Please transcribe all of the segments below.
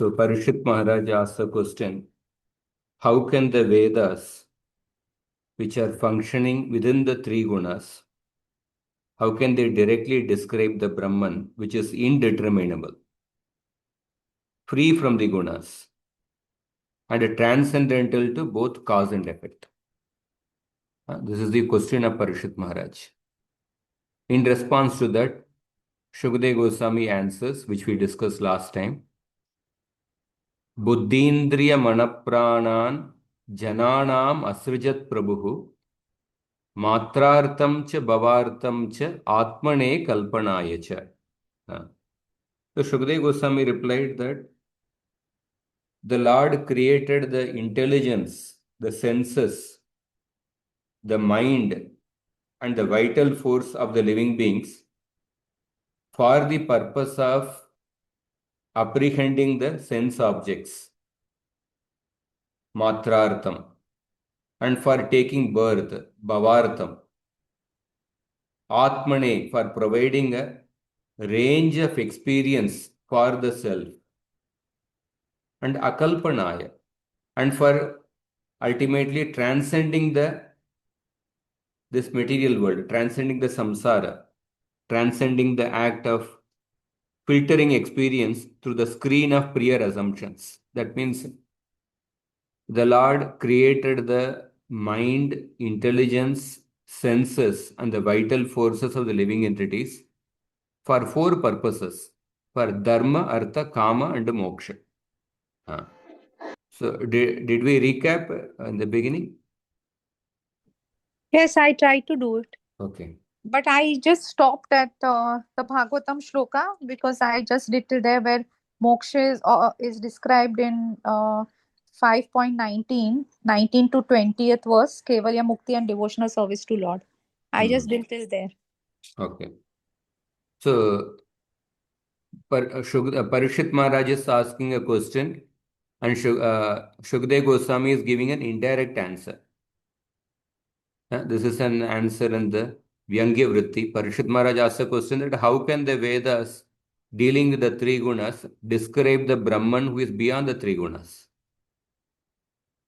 So Parishit Maharaj asked the question, how can the Vedas, which are functioning within the three gunas, how can they directly describe the Brahman, which is indeterminable, free from the gunas, and transcendental to both cause and effect? This is the question of Parishit Maharaj. In response to that, Shukdev Goswami answers, which we discussed last time. Buddhindriya manapranan jananam asrijat prabhu matrartam cha bhavartam cha atmane kalpanaya cha. So Shukdev Goswami replied that the Lord created the intelligence, the senses, the mind, and the vital force of the living beings for the purpose of apprehending the sense objects, matrartham, and for taking birth, bhavartham, atmane, for providing a range of experience for the self, and akalpanaya, and for ultimately transcending this material world, transcending the samsara, transcending the act of filtering experience through the screen of prior assumptions. That means the Lord created the mind, intelligence, senses, and the vital forces of the living entities for four purposes: for dharma, artha, kama, and moksha. So, did we recap in the beginning? Yes, I tried to do it. Okay. But I just stopped at the Bhagavatam shloka because I just did till there where moksha is described in 5.19, 19 to 20th verse, Kevalya Mukti and devotional service to Lord. I just did till there. Okay. So, Parishit Maharaj is asking a question, and Shukdev Goswami is giving an indirect answer. This is an answer in the Vyangya Vritti. Parishit Maharaj asks a question that how can the Vedas, dealing with the three gunas, describe the Brahman who is beyond the three gunas?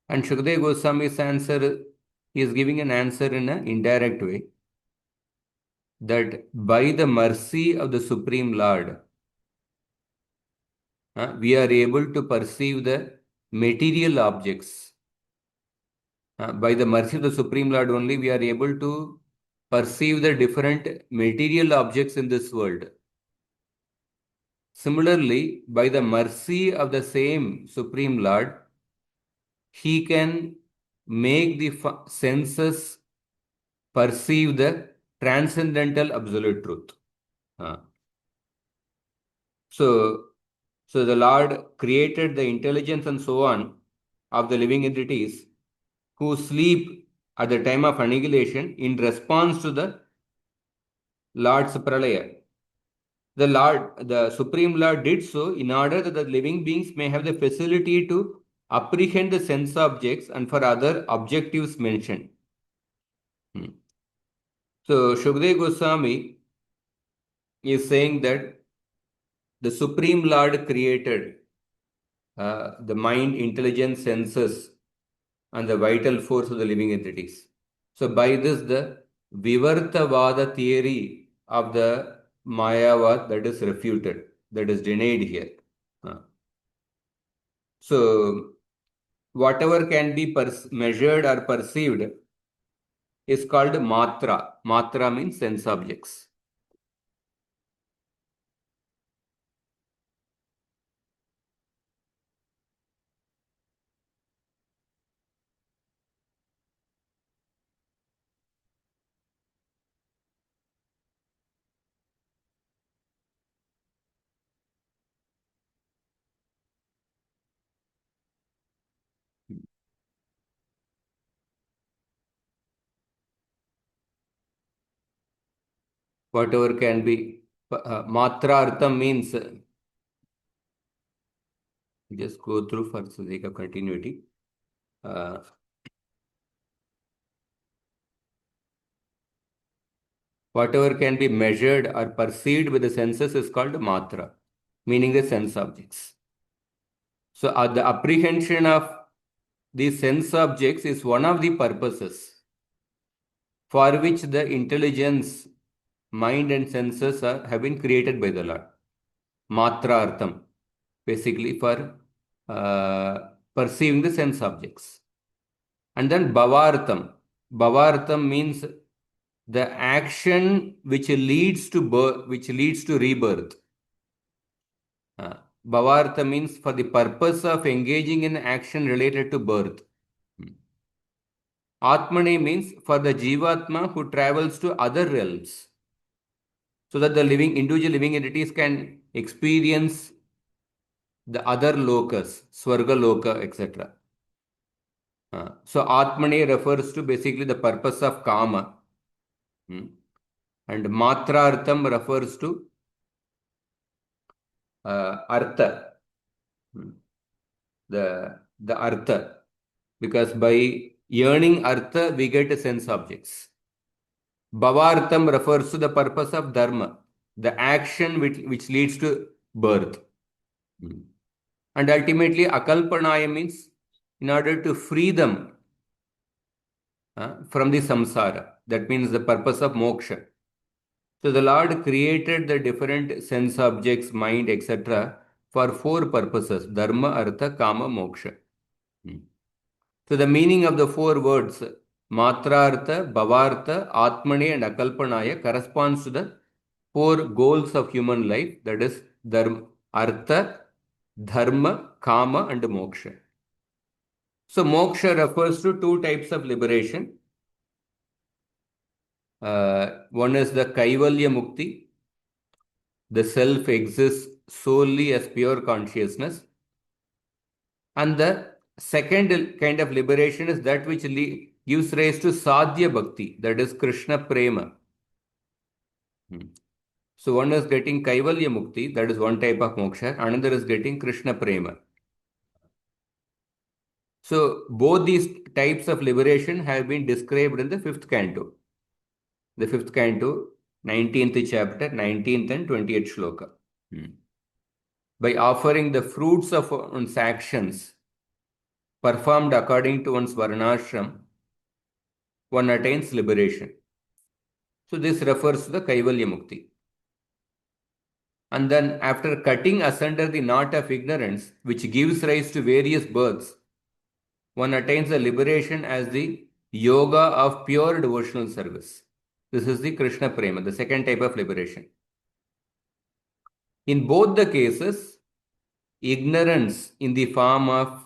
And Shukdev Goswami's answer, he is giving an answer in an indirect way, that by the mercy of the Supreme Lord, we are able to perceive the material objects. By the mercy of the Supreme Lord only, we are able to perceive the different material objects in this world. Similarly, by the mercy of the same Supreme Lord, He can make the senses perceive the transcendental absolute truth. So, so the Lord created the intelligence and so on of the living entities who sleep at the time of annihilation in response to the Lord's pralaya. The Supreme Lord did so in order that the living beings may have the facility to apprehend the sense objects and for other objectives mentioned. So Shukdev Goswami is saying that the Supreme Lord created the mind, intelligence, senses, and the vital force of the living entities. So by this, the Vivartavada theory of the Mayavad, that is refuted, that is denied here. So whatever can be measured or perceived is called matra. Matra means sense objects. Whatever can be matra artham means, just go through for the sake of continuity. Whatever can be measured or perceived with the senses is called matra, meaning the sense objects. So the apprehension of these sense objects is one of the purposes for which the intelligence, mind and senses have been created by the Lord. Matrartham, basically for perceiving the sense objects. And then Bhavartham. Bhavartham means the action which leads to birth, which leads to rebirth. Bhavartha means for the purpose of engaging in action related to birth. Atmane means for the Jivatma who travels to other realms, so that the individual living entities can experience the other lokas, Swarga Loka, etc. So Atmane refers to basically the purpose of Kama. And Matrartham refers to Artha. The Artha. Because by yearning Artha, we get sense objects. Bhavartham refers to the purpose of Dharma, the action which leads to birth. And ultimately, Akalpanaya means in order to free them from the samsara. That means the purpose of moksha. So the Lord created the different sense objects, mind, etc. for 4 purposes: Dharma, Artha, Kama, Moksha. So the meaning of the 4 words, Matrartha, Bhavartha, Atmane and Akalpanaya corresponds to the 4 goals of human life, that is Dharma, Artha, Dharma, Kama and Moksha. So Moksha refers to 2 types of liberation. One is the Kaivalya Mukti. The self exists solely as pure consciousness. And the second kind of liberation is that which gives rise to Sadhya Bhakti, that is Krishna Prema. So one is getting Kaivalya Mukti, that is one type of moksha, another is getting Krishna Prema. So both these types of liberation have been described in the 5th canto. The 5th canto, 19th chapter, 19th and 20th shloka. By offering the fruits of one's actions performed according to one's varnashram, one attains liberation. So this refers to the Kaivalya Mukti. And then after cutting asunder the knot of ignorance, which gives rise to various births, one attains the liberation as the yoga of pure devotional service. This is the Krishna Prema, the second type of liberation. In both the cases, ignorance in the form of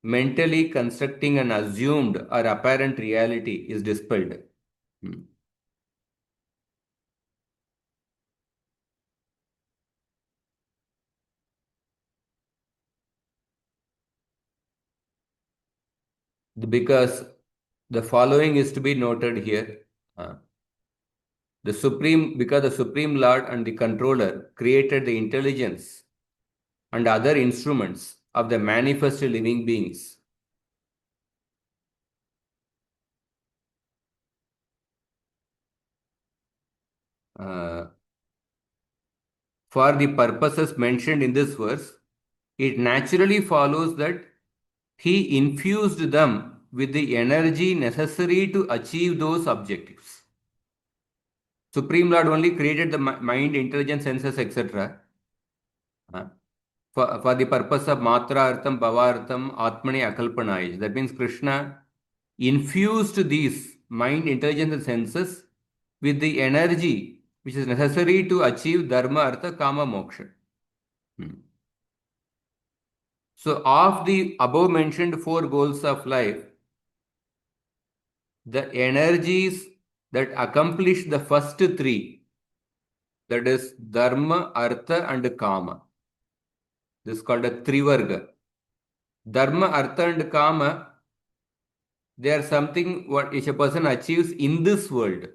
mentally constructing an assumed or apparent reality is dispelled. Because the following is to be noted here. Because the Supreme Lord and the Controller created the intelligence and other instruments of the manifest living beings. For the purposes mentioned in this verse, it naturally follows that he infused them with the energy necessary to achieve those objectives. Supreme Lord only created the mind, intelligence, senses, etc. For the purpose of Matra Artham, Bhavartham, Atmani, Akalpanaya. That means Krishna infused these mind, intelligence, and senses with the energy which is necessary to achieve Dharma, Artha, Kama, Moksha. So, of the above mentioned 4 goals of life, the energies that accomplish the first 3, that is Dharma, Artha, and Kama. This is called a Trivarga. Dharma, Artha, and Kama, they are something what each a person achieves in this world.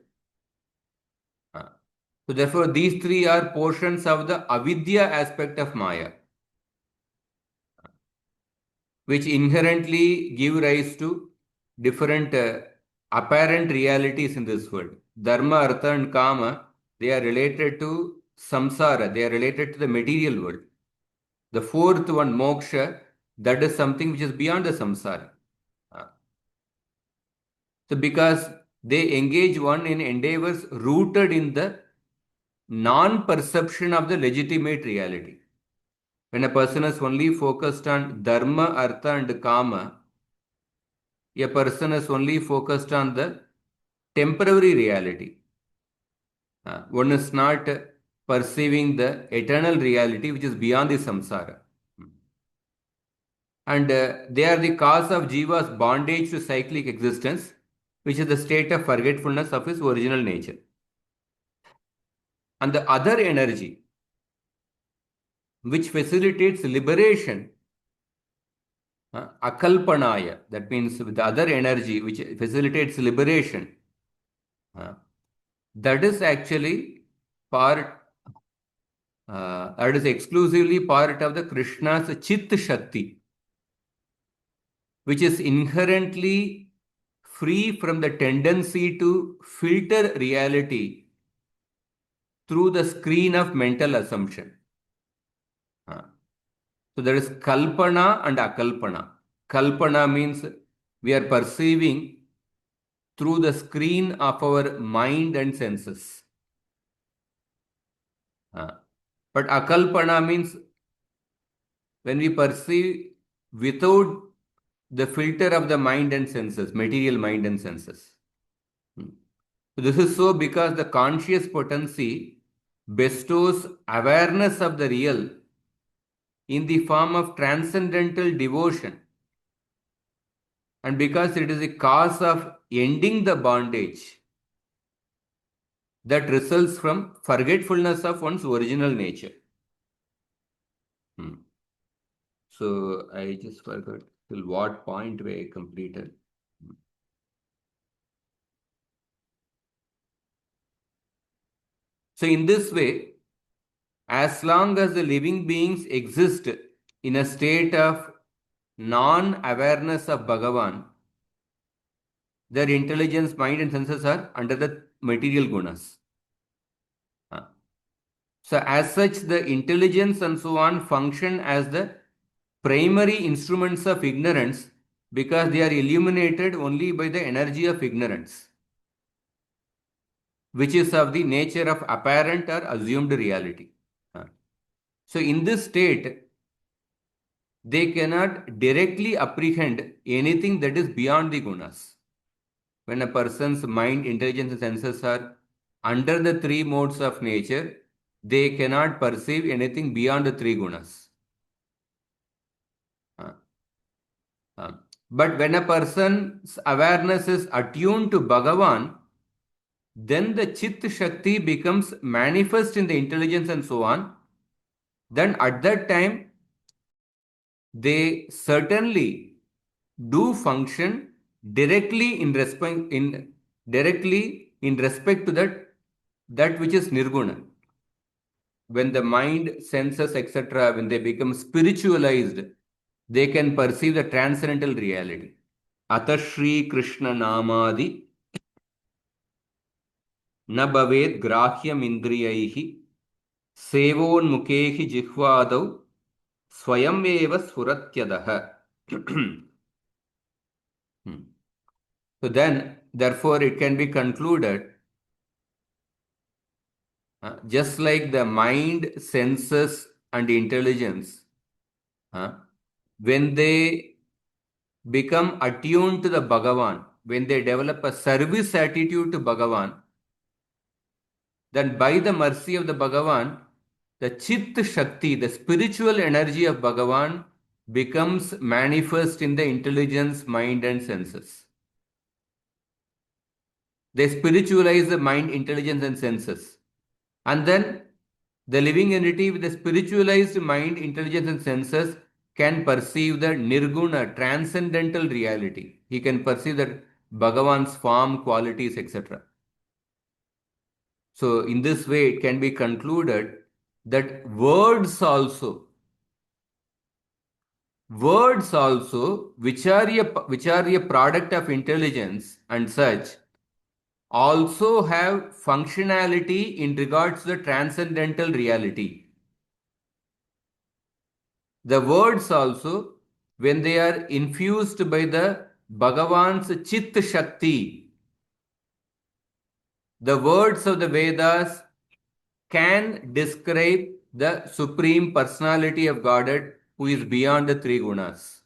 So therefore, these 3 are portions of the avidya aspect of Maya, which inherently give rise to different apparent realities in this world. Dharma, Artha, and Kama, they are related to samsara, they are related to the material world. The 4th one, moksha, that is something which is beyond the samsara. So because they engage one in endeavors rooted in the non-perception of the legitimate reality. When a person is only focused on dharma, artha and kama, a person is only focused on the temporary reality. One is not perceiving the eternal reality which is beyond the samsara. And they are the cause of Jiva's bondage to cyclic existence, which is the state of forgetfulness of his original nature. And the other energy, which facilitates liberation, akalpanaya, that means the other energy which facilitates liberation, that is actually part, that is exclusively part of the Krishna's Chit Shakti, which is inherently free from the tendency to filter reality through the screen of mental assumption. So there is kalpana and akalpana. Kalpana means we are perceiving through the screen of our mind and senses. But akalpana means when we perceive without the filter of the mind and senses, material mind and senses. So this is so because the conscious potency bestows awareness of the real in the form of transcendental devotion, and because it is the cause of ending the bondage that results from forgetfulness of one's original nature. So I just forgot till what point we completed. So in this way, as long as the living beings exist in a state of non-awareness of Bhagavan, their intelligence, mind and senses are under the material gunas. So as such, the intelligence and so on function as the primary instruments of ignorance because they are illuminated only by the energy of ignorance, which is of the nature of apparent or assumed reality. So in this state, they cannot directly apprehend anything that is beyond the gunas. When a person's mind, intelligence and senses are under the three modes of nature, they cannot perceive anything beyond the three gunas. But when a person's awareness is attuned to Bhagavan, then the Chit Shakti becomes manifest in the intelligence and so on. Then at that time, they certainly do function directly in respect to that which is nirguna. When the mind, senses, etc., when they become spiritualized, they can perceive the transcendental reality. Ata Shri Krishna Namadi न भवेत् ग्राह्यम् इन्द्रियैः सेवोन्मुखैः जिह्वादौ स्वयमेव स्फुरत्यदः. So then, therefore, it can be concluded, just like the mind, senses, and intelligence, when they become attuned to the Bhagavan, when they develop a service attitude to Bhagavan, then by the mercy of the Bhagavan, the Chit Shakti, the spiritual energy of Bhagavan, becomes manifest in the intelligence, mind, and senses. They spiritualize the mind, intelligence, and senses. And then the living entity with the spiritualized mind, intelligence, and senses can perceive the nirguna, transcendental reality. He can perceive that Bhagavan's form, qualities, etc. So in this way, it can be concluded that words also, which are a product of intelligence and such, also have functionality in regards to the transcendental reality. The words also, when they are infused by the Bhagavan's Chit Shakti, the words of the Vedas can describe the Supreme Personality of Godhead who is beyond the three gunas.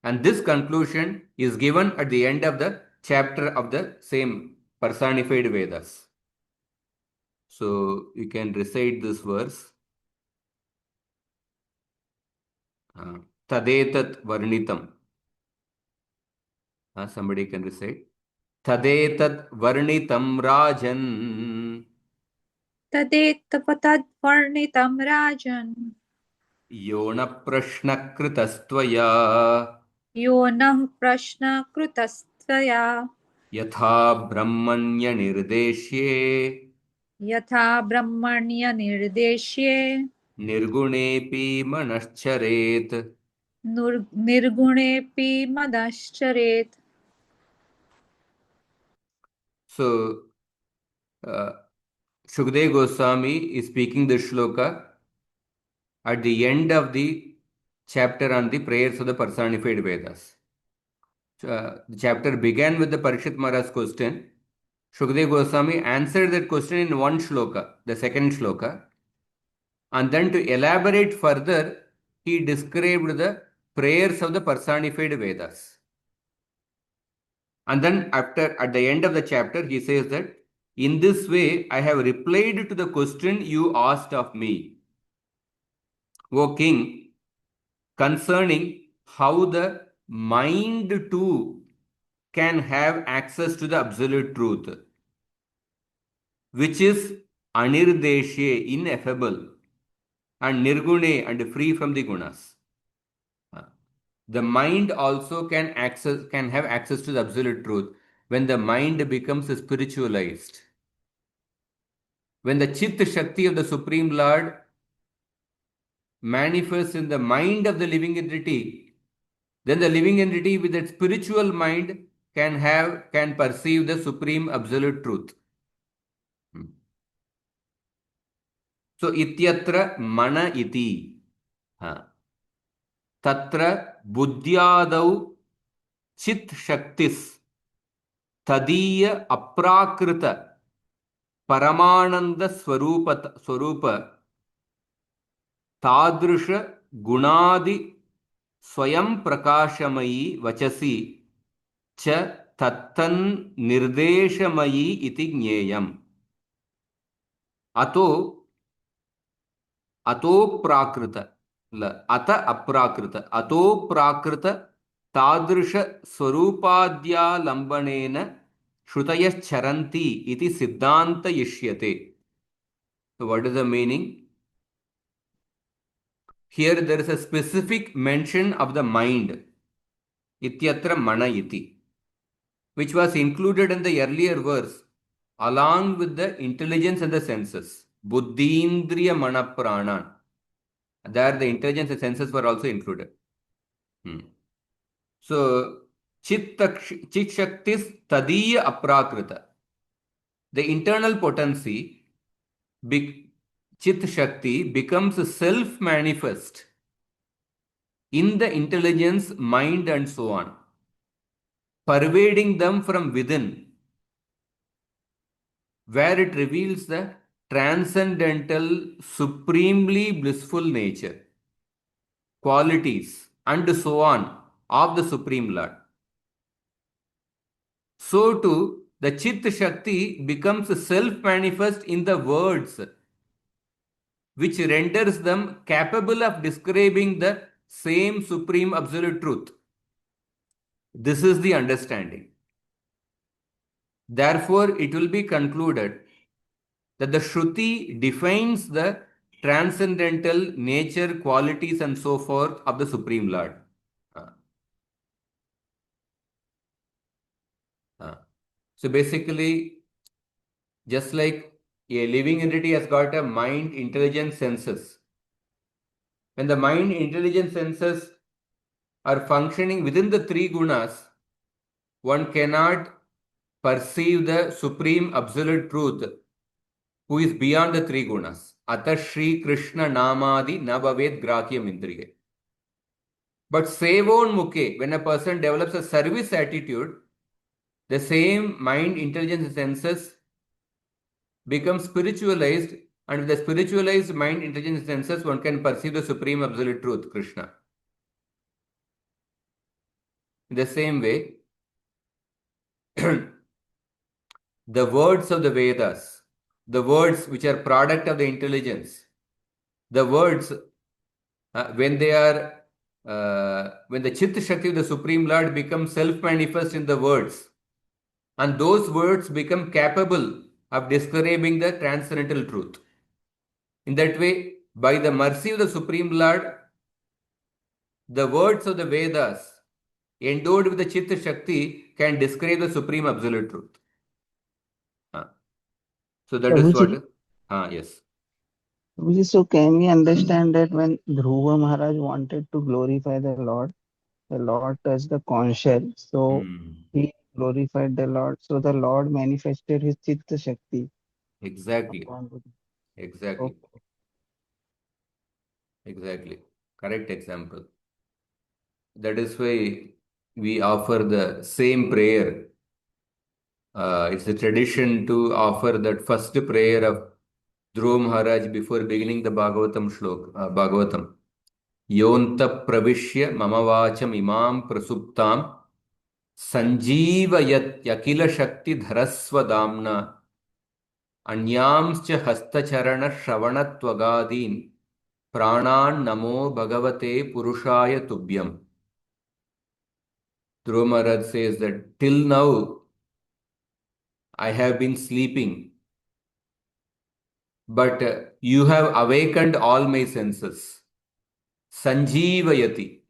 And this conclusion is given at the end of the chapter of the same personified Vedas. So you can recite this verse. Tadetat varnitam. Somebody can recite. Tadetat varnitam rajan. तदेतपतद्वर्णितं राजन् यो न प्रश्नकृतस्त्वया यो नः प्रश्नकृतस्त्वया यथा ब्रह्मण्यनिर्देश्ये यथा ब्रह्मण्यनिर्देश्ये निर्गुणेऽपि मनश्चरेत्. निर्गुणेऽपि मदश्चरेत्. So, Shukdev Goswami is speaking this shloka at the end of the chapter on the prayers of the personified Vedas. The chapter began with the Parishit Maharaj's question. Shukdev Goswami answered that question in one shloka, the second shloka. And then to elaborate further, he described the prayers of the personified Vedas. And then at the end of the chapter, he says that, in this way, I have replied to the question you asked of me, O king, concerning how the mind too can have access to the absolute truth, which is anirdeshye, ineffable, and nirgune, and free from the gunas. The mind also can have access to the absolute truth when the mind becomes spiritualized. When the Chit Shakti of the Supreme Lord manifests in the mind of the living entity, then the living entity with its spiritual mind can perceive the supreme absolute truth. So ityatra mana iti. Tatra buddhyadau chit shaktis tadiya aprakrita paramananda swarupa tadrisha gunadi swayam prakashamayi vachasi cha tattan nirdeshamayi iti jneyam. Ato प्राकृत अत अप्राकृत अतो प्राकृत तादृश स्वरूपाद्यालंबनेन श्रुतयश्चरन्ति इति सिद्धान्तयिष्यते. So what is the meaning? Here there is a specific mention of the mind, ityatra mana iti, which was included in the earlier verse along with the intelligence and the senses. Buddhindriya mana pranan. There the intelligence and senses were also included. So, Chit Shaktis Tadiya Aprakrita. The internal potency, Chit Shakti, becomes self-manifest in the intelligence, mind and so on, pervading them from within, where it reveals the transcendental, supremely blissful nature, qualities, and so on of the Supreme Lord. So too, the Chit Shakti becomes self-manifest in the words, which renders them capable of describing the same Supreme Absolute Truth. This is the understanding. Therefore, it will be concluded that the Shruti defines the transcendental nature, qualities and so forth of the Supreme Lord. So basically, just like a living entity has got a mind, intelligence, senses. When the mind, intelligence, senses are functioning within the three gunas, one cannot perceive the Supreme Absolute Truth who is beyond the three gunas. Ata Shri Krishna Namadi Nabhaved Grahyam Indriye. But sevon mukhe, when a person develops a service attitude, the same mind, intelligence, and senses become spiritualized, and with the spiritualized mind, intelligence, and senses, one can perceive the supreme absolute truth, Krishna. In the same way, the words of the Vedas, the words which are product of the intelligence, the words when the Chit Shakti of the Supreme Lord becomes self-manifest in the words, and those words become capable of describing the transcendental truth. In that way, by the mercy of the Supreme Lord, the words of the Vedas endowed with the Chitta Shakti can describe the supreme absolute truth. So that is Prabhuji, what. Yes. Prabhuji, so can we understand that when Dhruva Maharaj wanted to glorify the Lord touched the conscience, so Hmm. he glorified the Lord. So the Lord manifested his Chitta Shakti Exactly. upon Buddha. Exactly. Okay. Exactly. Correct example. That is why we offer the same prayer. It's a tradition to offer that first prayer of Dhruva Maharaj before beginning the Bhagavatam. Yonta pravishya mama vacham imam prasuptam sanjeevayat yakila shakti dharasva damna अन्यांश्च हस्तचरण श्रवणत्वगादीन् प्राणान् नमो भगवते पुरुषाय तुभ्यम्. Dhruva Maharaj says that till now I have been sleeping, but you have awakened all my senses. Sanjeevayati.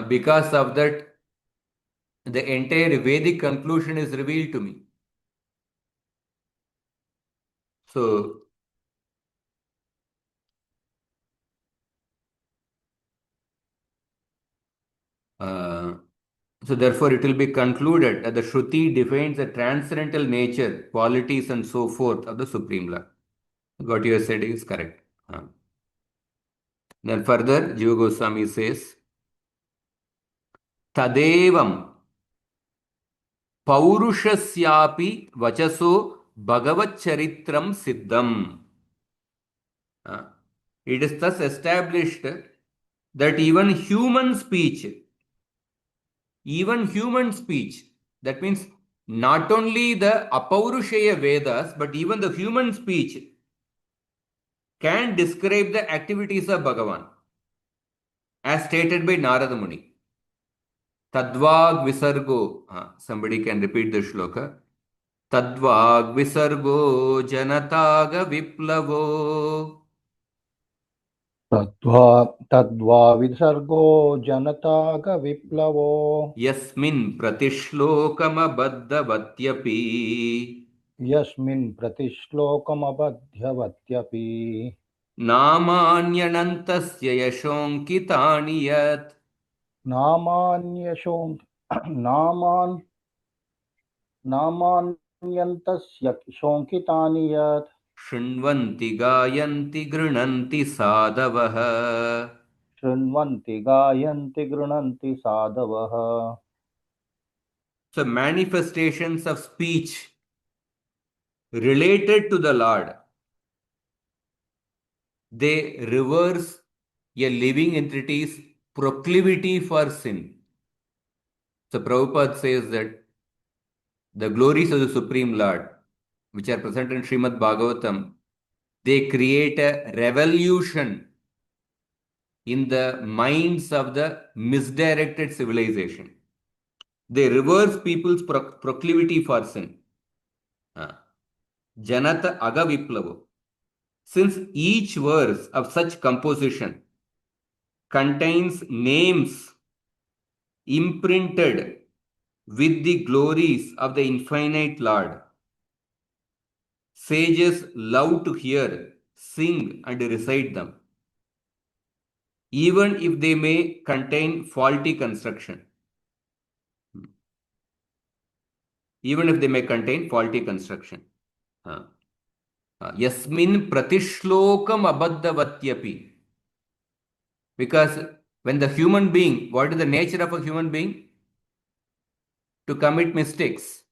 Because of that, the entire Vedic conclusion is revealed to me. So, uh, so therefore, it will be concluded that the Shruti defines the transcendental nature, qualities, and so forth of the Supreme Lord. What you have said is correct. Then further, Jiva Goswami says, Tadevam Paurushasyapi Vachaso Bhagavat Charitram Siddham. It is thus established that even speech, that means not only the Apaurushaya Vedas, but even the human speech can describe the activities of Bhagavan, as stated by Narada Muni. Tadvag Visargo, somebody can repeat the shloka. Tadvag Visargo Janataga Viplavo. तद्वा विसर्गो जनतागविप्लवो यस्मिन् प्रतिश्लोकमबद्धवत्यपि यस्मिन् प्रतिश्लोकमबध्यवत्यपि नामान्यनन्तस्य यशोऽङ्कितानि यत् नामान्यशो नामान् नामान्यन्तस्य शोङ्कितानि यत् शृण्वन्ति गायन्ति गृह्णन्ति साधवः. शृण्वन्ति गायन्ति गृह्णन्ति साधवः. So manifestations of speech related to the Lord, they reverse a living entity's proclivity for sin. So Prabhupada says that the glories of the Supreme Lord, which are present in Srimad Bhagavatam, they create a revolution in the minds of the misdirected civilization. They reverse people's proclivity for sin. Janata Aga Viplavo. Since each verse of such composition contains names imprinted with the glories of the infinite Lord, sages love to hear, sing, and recite them, even if they may contain faulty construction. Even if they may contain faulty construction. Yasmin pratishlokam abaddhavatyapi. Because When the human being, what is the nature of a human being? To commit mistakes.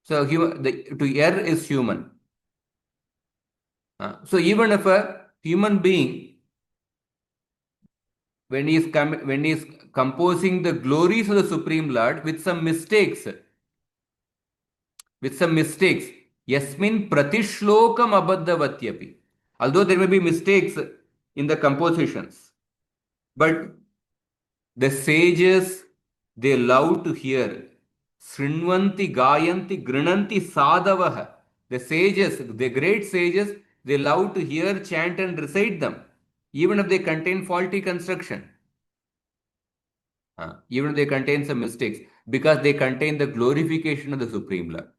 So to err is human. So even if a human being, when he is composing the glories of the Supreme Lord with some mistakes, yasmin pratishlokam abaddavatyapi. Although there may be mistakes in the compositions, but the sages, they love to hear. Srinvanti, Gayanti, Grinanti, Sadavaha. The sages, the great sages, they love to hear, chant, and recite them, even if they contain faulty construction. Even if they contain some mistakes, because they contain the glorification of the Supreme Lord.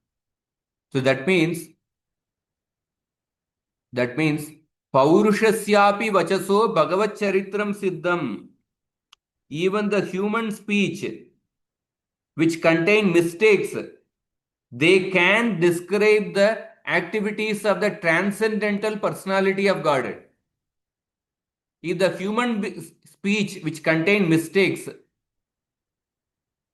So that means Paurushasyapi vachaso Bhagavat Charitram Siddham. Even the human speech, which contain mistakes, they can describe the activities of the transcendental personality of Godhead. If the human speech which contain mistakes,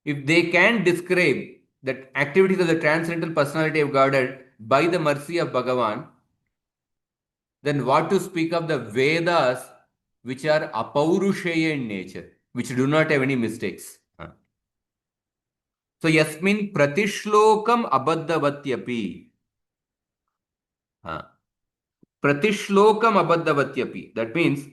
if they can describe the activities of the transcendental personality of Godhead by the mercy of Bhagavan, then what to speak of the Vedas, which are apaurushaya in nature, which do not have any mistakes. So yasmin pratishlokam abaddhavatyapi. Pratishlokam abaddhavatyapi. That means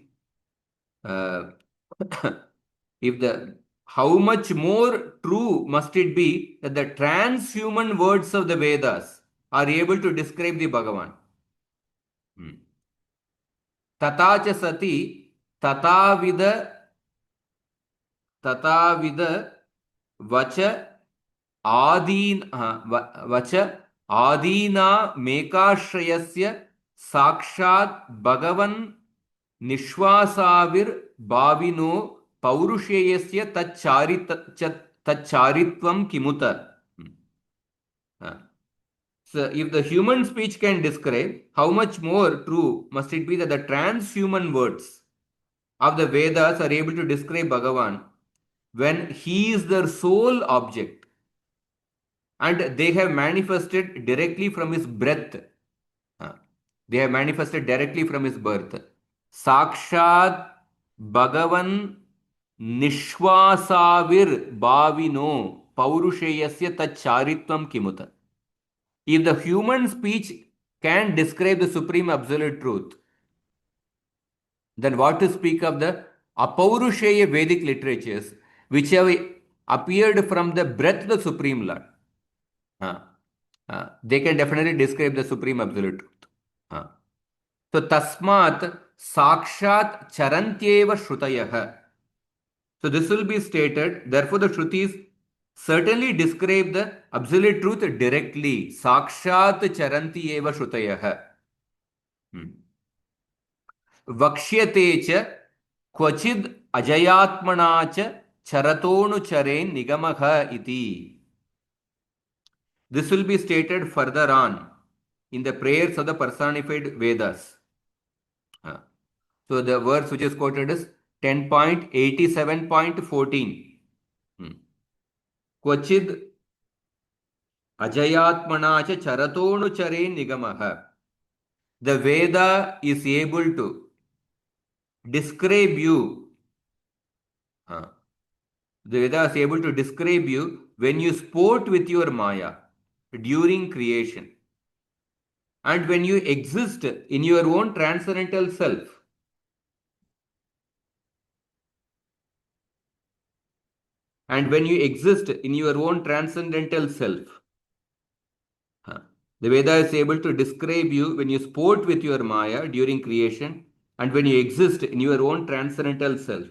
if the how much more true must it be that the transhuman words of the Vedas are able to describe the Bhagavan. Tatacha sati tatavida vacha vacha adina mekashrayasya sakshat Bhagavan nishwasavir bhavino paurusheyasya taccharitvam kimuta. So if the human speech can describe, how much more true must it be that the transhuman words of the Vedas are able to describe Bhagavan when he is their sole object and they have manifested directly from his breath. They have manifested directly from his birth. Sakshat Bhagavan Nishwasavir Bhavino Paurusheyasya Tacharitvam Kimuta. If the human speech can describe the supreme absolute truth, then what to speak of the apaurushaya Vedic literatures which have appeared from the breath of the Supreme Lord? They can definitely describe the supreme absolute truth. So tasmat sakshat charantyeva shrutayah. So this will be stated. Therefore, the Shrutis certainly describe the absolute truth directly. Sakshat charantyeva shrutayah. Vakshyate cha क्वचिद अजयात्मना च चरतोनुचरेन निगमः iti. This will be stated further on in the prayers of the personified Vedas. So the verse which is quoted is 10.87.14. Kvachid ajayatmana cha charatonuchare nigamah. The Veda is able to describe you. The Veda is able to describe you when you sport with your Maya during creation and when you exist in your own transcendental self. And when you exist in your own transcendental self. The Veda is able to describe you when you sport with your Maya during creation and when you exist in your own transcendental self.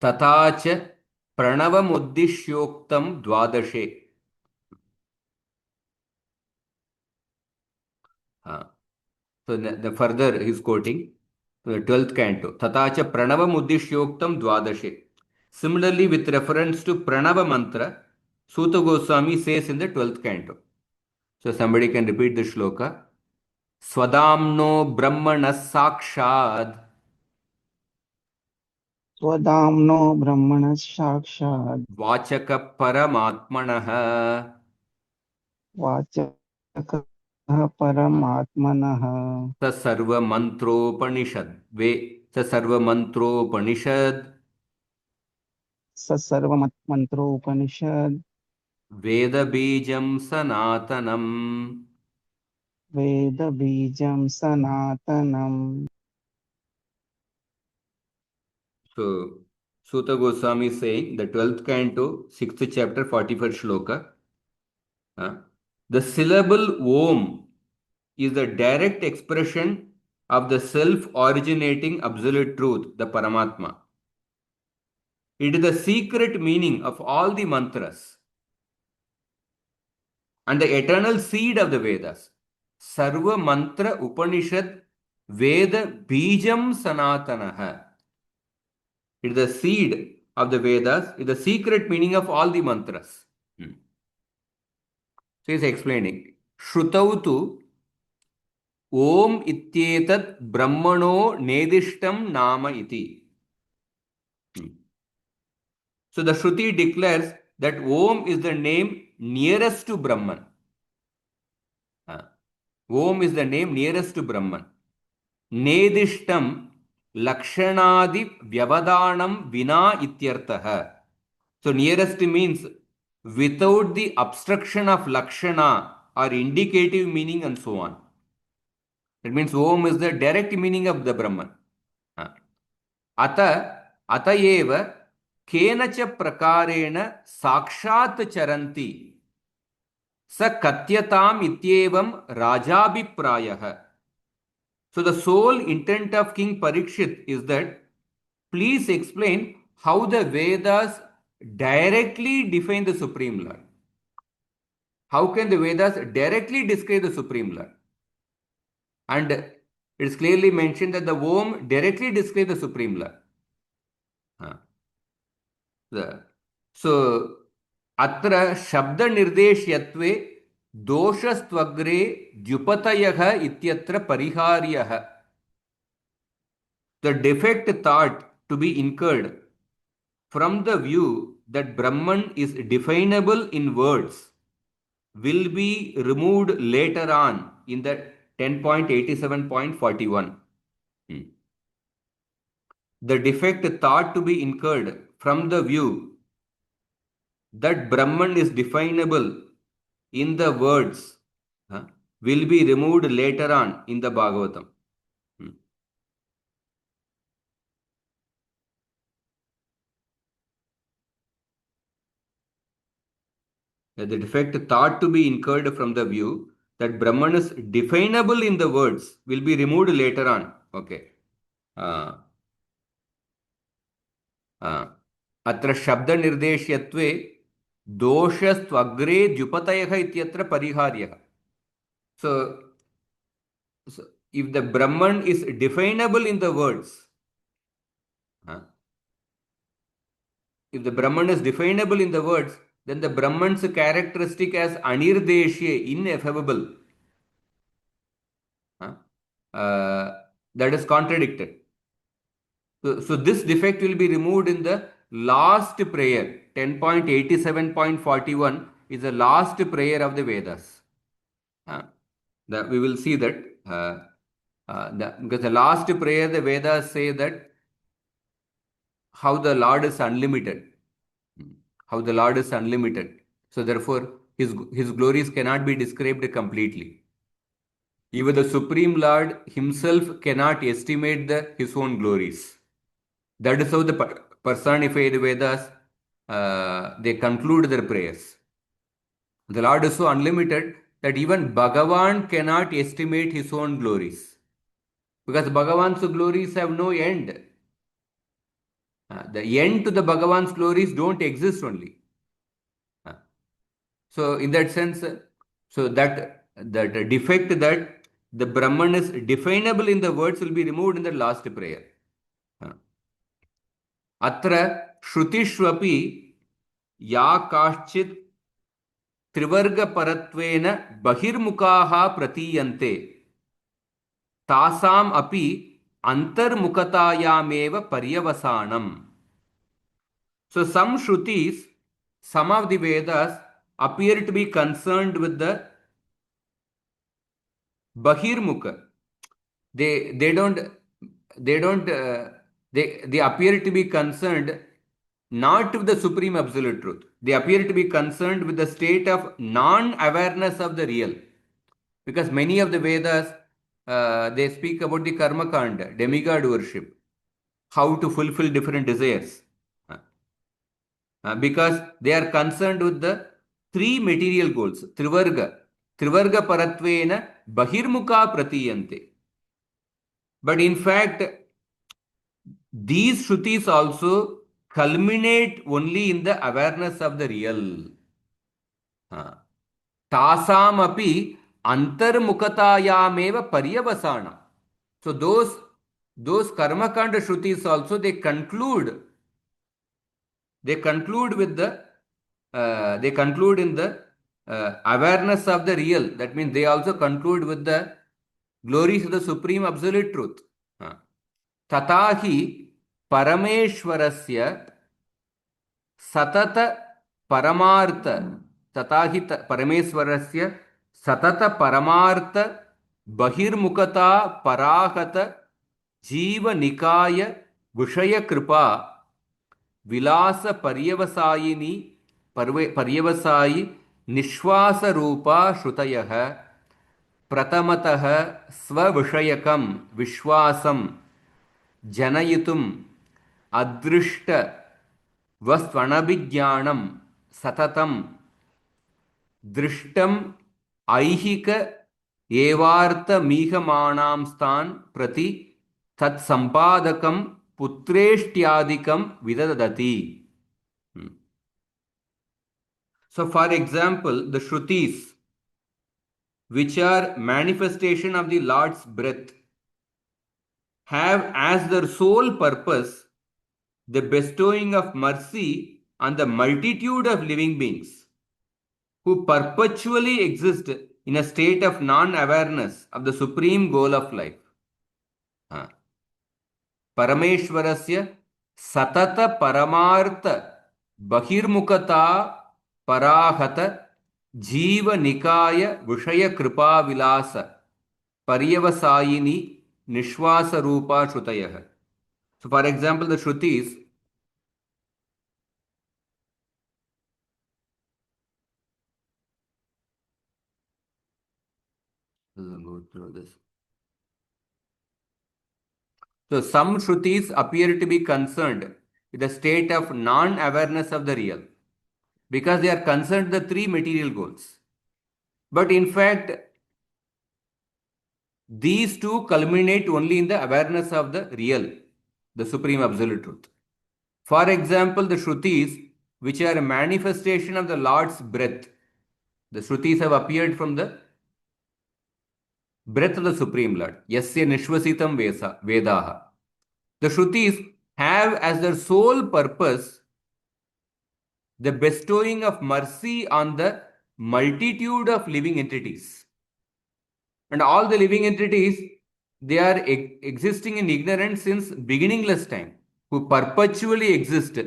तथा च प्रणवमुद्दिश्योक्तं द्वादशे. So the further he is quoting the 12th canto. Tatacha pranavam uddishyoktam dvadashe. Similarly, with reference to pranava mantra, Suta Goswami says in the 12th canto. So somebody can repeat the shloka. Swadamno brahmana sakshad स्वदाम्नो ब्रह्मणः साक्षात् vachaka paramatmanah वाचकः परमात्मनः स सर्वमंत्रोपनिषद वे स सर्वमंत्रोपनिषद स सर्वमन्त्रोपनिषद् वेद बीजम सनातनम. वेदबीजं सनातनम्. So Suta Goswami is saying the 12th canto, 6th chapter, 41st shloka. The syllable Om is the direct expression of the self-originating absolute truth, the Paramatma. It is the secret meaning of all the mantras and the eternal seed of the Vedas. Sarva mantra Upanishad Veda Bijam Sanatanaha. It is the seed of the Vedas, it is the secret meaning of all the mantras. So he is explaining. Shrutautu Om ityetat brahmano nedishtam nama iti. So the Shruti declares that Om is the name nearest to Brahman. Om is the name nearest to Brahman. Nedishtam lakshanadi vyavadanam vina ityartaha. So nearest means without the obstruction of lakshana or indicative meaning and so on. That means Om is the direct meaning of the Brahman. अतएव केनच प्रकारेण साक्षात् चरन्ति स कथ्यताम् इत्येवं राजाभिप्रायः. So the sole intent of King Parikshit is that please explain how the Vedas directly define the Supreme Lord. How can the Vedas directly describe the Supreme Lord? And it is clearly mentioned that the Om directly describes the Supreme Lord. So, अत्र शब्दनिर्देश्यत्वे दोषस्त्वग्रे द्युपतयः इत्यत्र परिहार्यः. The defect thought to be incurred from the view that Brahman is definable in words will be removed later on in the 10.87.41. The defect thought to be incurred from the view that Brahman is definable in the words will be removed later on in the Bhagavatam. The defect thought to be incurred from the view that Brahman is definable in the words will be removed later on. Okay. अत्र शब्दनिर्देश्यत्वे दोषस्त्वग्रे द्युपतयः इत्यत्र परिहार्यः. So if the Brahman is definable in the words, if the Brahman is definable in the words, then the Brahman's characteristic as anirdeshye, ineffable, that is contradicted. So this defect will be removed in the last prayer. 10.87.41 is the last prayer of the Vedas. We will see that because the last prayer the Vedas say that how the Lord is unlimited. How the Lord is unlimited. So therefore his glories cannot be described completely. Even the Supreme Lord himself cannot estimate his own glories. That is how the personified Vedas they conclude their prayers. The Lord is so unlimited that even Bhagavan cannot estimate his own glories. Because Bhagavan's glories have no end. The end to the Bhagavan's glories don't exist only. So in that sense, so that defect that the Brahman is definable in the words will be removed in the last prayer. Atra Shrutishwapi या काश्चित् त्रिवर्गपरत्वेन बहिर्मुखाः प्रतीयन्ते तासाम् अपि अंतर्मुखतायामेव पर्यवसानम्. So some Shrutis, some of the Vedas appear to be concerned with the Bahirmukha. They appear to be concerned not with the supreme absolute truth. They appear to be concerned with the state of non-awareness of the real. Because many of the Vedas, they speak about the karma kanda, demigod worship, how to fulfill different desires. Because they are concerned with the three material goals, Trivarga Paratvena Bahirmukha Pratiyante. But in fact, these Shrutis also culminate only in the awareness of the real. Tasam api antarmukhatayameva paryavasana. So those karmakanda Shrutis also they conclude with the they conclude in the awareness of the real. That means they also conclude with the glories of the supreme absolute truth. Tatahi Parameshwarasya Satata Paramartha Tatahi Parameshwarasya Satata Paramartha Bahirmukata Parahata Jiva Nikaya Vishaya Kripa Vilasa Paryavasayi Nishwasa Rupa Shrutayah Pratamataha Svavishayakam Vishwasam Janayitum Adrishta Vastvanabhijnanam Satatam Drishtam Aihika Evartha Mihamanam Stan Prati Tat Sampadakam Putreshtyadikam Vidadati. So, for example, the Shrutis, which are manifestation of the Lord's breath, have as their sole purpose the bestowing of mercy on the multitude of living beings who perpetually exist in a state of non-awareness of the supreme goal of life. Parameshwarasya Satata Paramartha Bahirmukata Parahata Jiva Nikaya Vishaya Kripa Vilasa Paryavasayini Nishwasa Rupa Shrutayah. So, for example, the Shrutis go through this. So, some Shrutis appear to be concerned with the state of non-awareness of the real because they are concerned with the three material goals. But in fact, these two culminate only in the awareness of the real, the supreme absolute truth. For example, the Shrutis, which are a manifestation of the Lord's breath, the Shrutis have appeared from the breath of the Supreme Lord. Yasya Nishvasitam Vedaha. The Shrutis have as their sole purpose the bestowing of mercy on the multitude of living entities. And all the living entities, they are existing in ignorance since beginningless time, who perpetually exist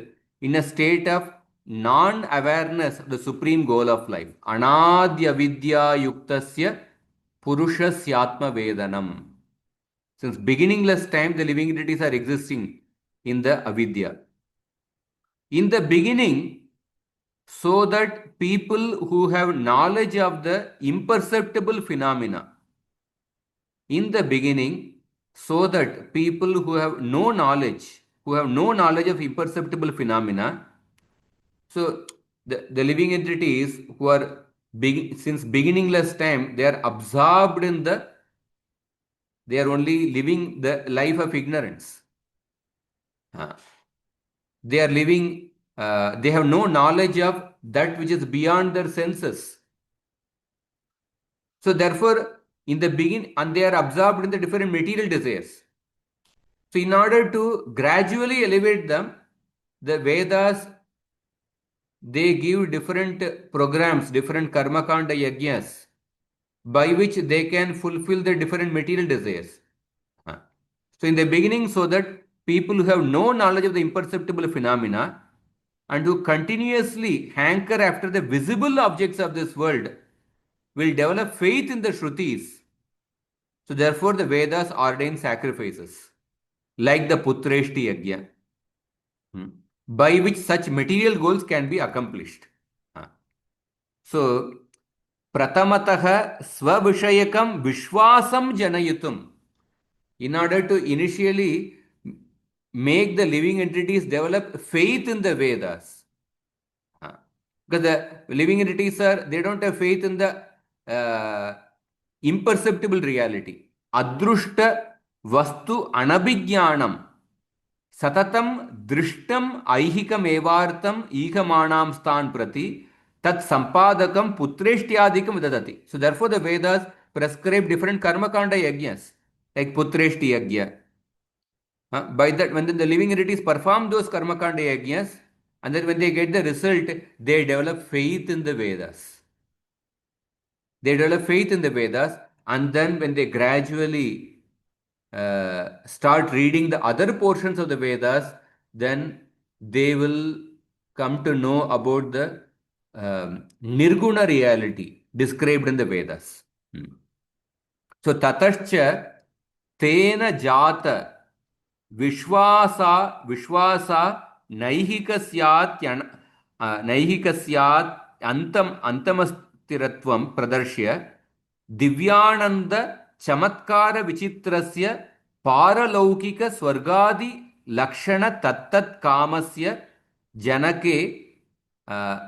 in a state of non-awareness of the supreme goal of life. Anadya vidya yuktasya purushasya vedanam. Since beginningless time, the living entities are existing in the avidya. In the beginning, so that people who have knowledge of the imperceptible phenomena, in the beginning, so that people who have no knowledge of imperceptible phenomena, so the living entities who are since beginningless time, they are absorbed in they are only living the life of ignorance. They are living, they have no knowledge of that which is beyond their senses. So therefore, in the beginning, and they are absorbed in the different material desires. So in order to gradually elevate them, the Vedas, they give different programs, different karma kanda yajnas, by which they can fulfill the different material desires. So in the beginning, so that people who have no knowledge of the imperceptible phenomena and who continuously hanker after the visible objects of this world will develop faith in the Shrutis. So therefore the Vedas ordain sacrifices like the Putreshti Yajna, by which such material goals can be accomplished. So Pratamatah Svavishayakam Vishwasam Janayitum. In order to initially make the living entities develop faith in the Vedas. Because the living entities they don't have faith in the imperceptible reality. Adrushta vastu anabhijnanam satatam drishtam aihikam evartam ihamanam stan prati tat sampadakam putreshtyadikam dadati. So therefore the Vedas prescribe different karma kanda yajnas like putreshti yajna. By that, when the living entities perform those karma kanda yajnas, and then when they get the result, they develop faith in the Vedas. They develop faith in the Vedas, and then when they gradually start reading the other portions of the Vedas, then they will come to know about the Nirguna reality described in the Vedas. So, tatascha tena jata विश्वासा नैहिकस्यात् अंतमस्तिरत्वं प्रदर्श्य दिव्यानंद चमत्कार विचित्रस्य पारलौकिक स्वर्गादि लक्षण तत्तत् कामस्य जनके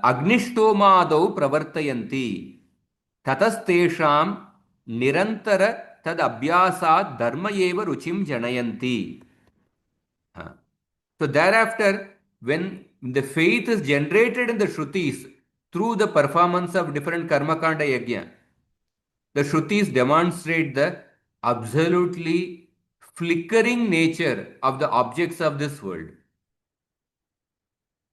अग्निष्टोमादौ प्रवर्तयन्ति ततस्तेषां निरंतर तद अभ्यासात् धर्म एव रुचिं जनयन्ति. So thereafter, when the faith is generated in the Shrutis through the performance of different karma kanda yajna, the Shrutis demonstrate the absolutely flickering nature of the objects of this world.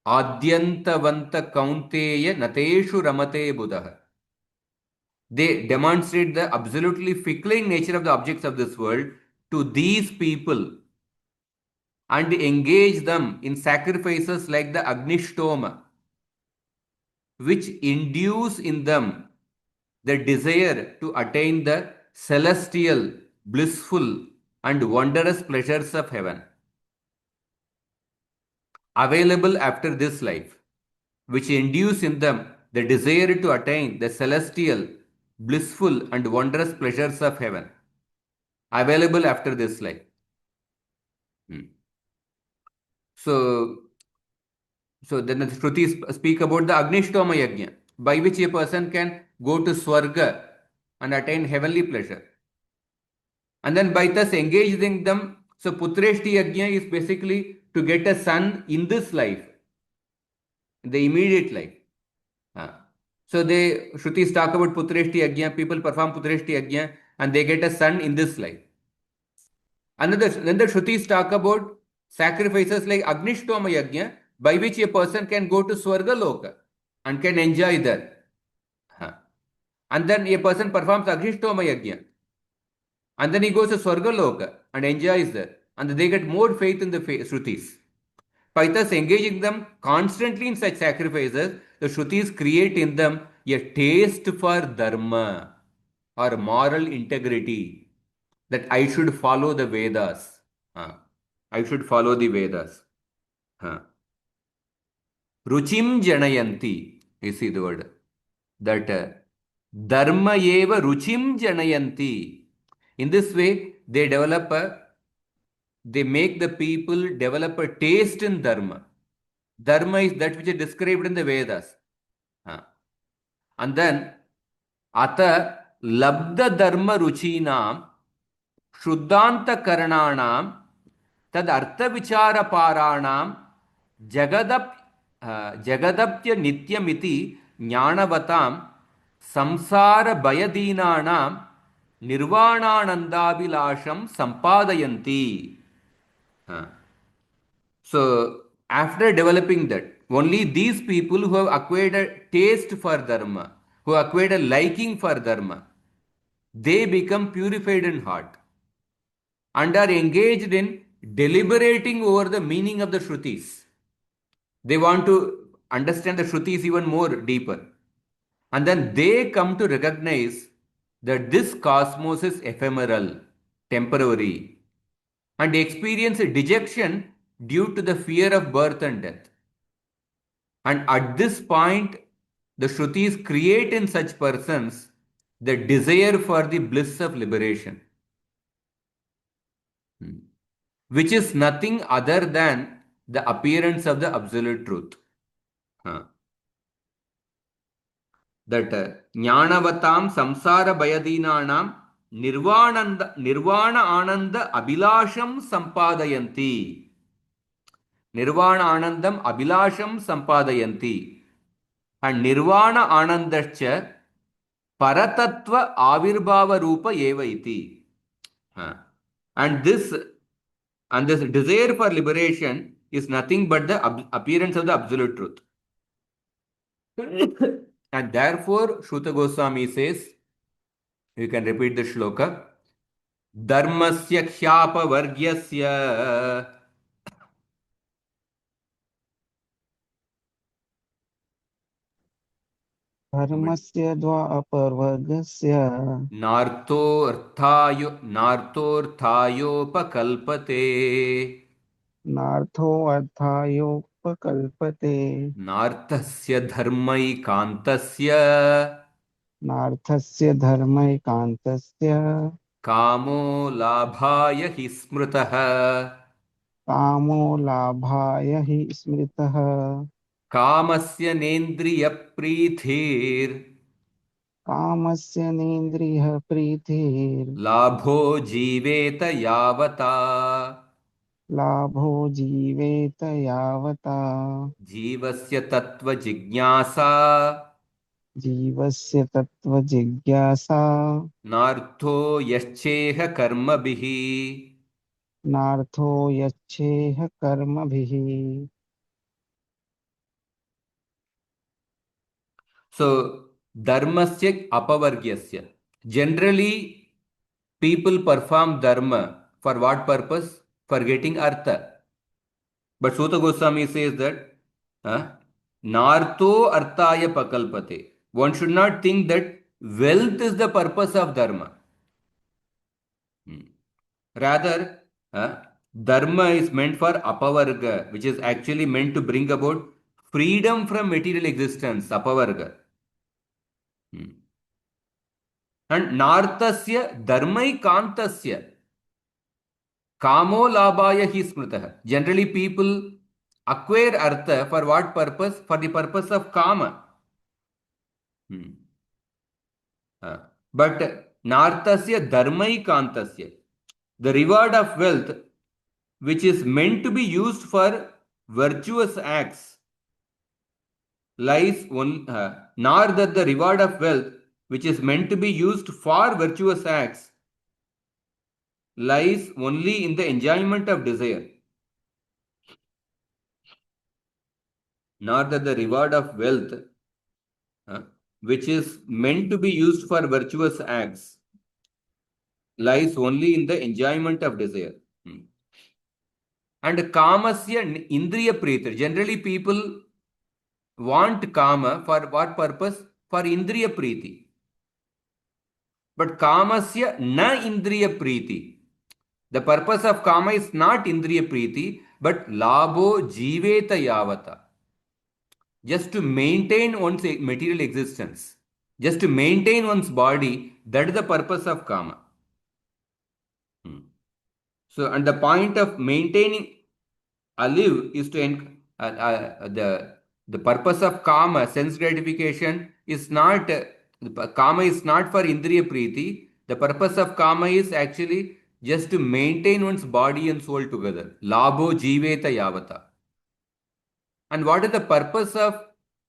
Adyantavanta kaunteya nateshu ramate buddha. They demonstrate the absolutely flickering nature of the objects of this world to these people and engage them in sacrifices like the Agnishtoma, which induce in them the desire to attain the celestial, blissful, and wondrous pleasures of heaven, available after this life, which induce in them the desire to attain the celestial, blissful, and wondrous pleasures of heaven, available after this life. So then the Shrutis speak about the Agnishtoma Yajna, by which a person can go to Swarga and attain heavenly pleasure. And then by thus engaging them, so Putreshti Yajna is basically to get a son in this life, in the immediate life. So the Shrutis talk about Putreshti Yajna, people perform Putreshti Yajna and they get a son in this life. And then the Shrutis talk about sacrifices like Agnishtoma Yajna, by which a person can go to Swarga Loka and can enjoy there. And then a person performs Agnishtoma Yajna, and then he goes to Swarga Loka and enjoys there, and they get more faith in the Shrutis. By thus engaging them constantly in such sacrifices, the Shrutis create in them a taste for dharma or moral integrity, that I should follow the Vedas. I should follow the Vedas. Ruchim janayanti, you see the word. That dharma eva ruchim janayanti. In this way, they make the people develop a taste in dharma. Dharma is that which is described in the Vedas. And then, ata labda dharma ruchinam shuddhanta karananam tad artha vichara paranam jagadapya nityamiti jnanavatam samsara bayadinanam nirvananandabhilasham sampadayanti. Huh. So, after developing that, only these people who have acquired a taste for dharma, who acquired a liking for dharma, they become purified in heart and are engaged in deliberating over the meaning of the Shrutis. They want to understand the Shrutis even more deeper. And then they come to recognize that this cosmos is ephemeral, temporary, and experience dejection due to the fear of birth and death. And at this point, the Shrutis create in such persons the desire for the bliss of liberation, which is nothing other than the appearance of the absolute truth. Huh. That jnanavatam samsara bayadinanam nirvana ananda abhilasham sampadayanti. Nirvana anandam abhilasham sampadayanti. And nirvana anandascha paratatva avirbhava rupa eva iti. And this desire for liberation is nothing but the appearance of the absolute truth. And therefore, Shruta Goswami says, you can repeat the shloka, Dharmasya khyapa vargyasya धर्मस्य द्वापरवर्गस्य नार्थोऽर्थायोपकल्पते नार्थोऽर्थायोपकल्पते नार्थस्य धर्मैकान्तस्य नार्थस्य धर्मैकान्तस्य कामो लाभाय हि स्मृतः कामो लाभाय हि स्मृतः कामस्य नेन्द्रियप्रीतिर् कामस्य नेन्द्रियः प्रीतिर् लाभो जीवेत यावता लाभो जीवेत यावता जीवस्य तत्त्वजिज्ञासा जीवस्य तत्त्वजिज्ञासा नार्थो यश्चेह कर्मभिः नार्थो यच्छेह कर्मभिः. So, dharmasya apavargyasya. Generally, people perform dharma for what purpose? For getting artha. But Sutta Goswami says that nartho arthaya pakalpate. One should not think that wealth is the purpose of dharma. Rather, dharma is meant for apavarga, which is actually meant to bring about freedom from material existence, apavarga. And nartasya dharmaikantasya kamo labhaya hi smritah. Generally, people acquire artha for what purpose? For the purpose of kama. But nartasya dharmaikantasya, the reward of wealth, which is meant to be used for virtuous acts, lies on, nor that the reward of wealth, which is meant to be used for virtuous acts, lies only in the enjoyment of desire. Nor that the reward of wealth, which is meant to be used for virtuous acts, lies only in the enjoyment of desire. And kamasya indriya prita. Generally, people want kama for what purpose? For indriya priti. But kamasya na indriya priti. The purpose of kama is not indriya priti, but labho jiveta yavata. Just to maintain one's material existence, just to maintain one's body, that is the purpose of kama. So, and the point of maintaining a live is to the purpose of kama, sense gratification, is not kama is not for indriya priti. The purpose of kama is actually just to maintain one's body and soul together. Labho jiveta yavata. And what is the purpose of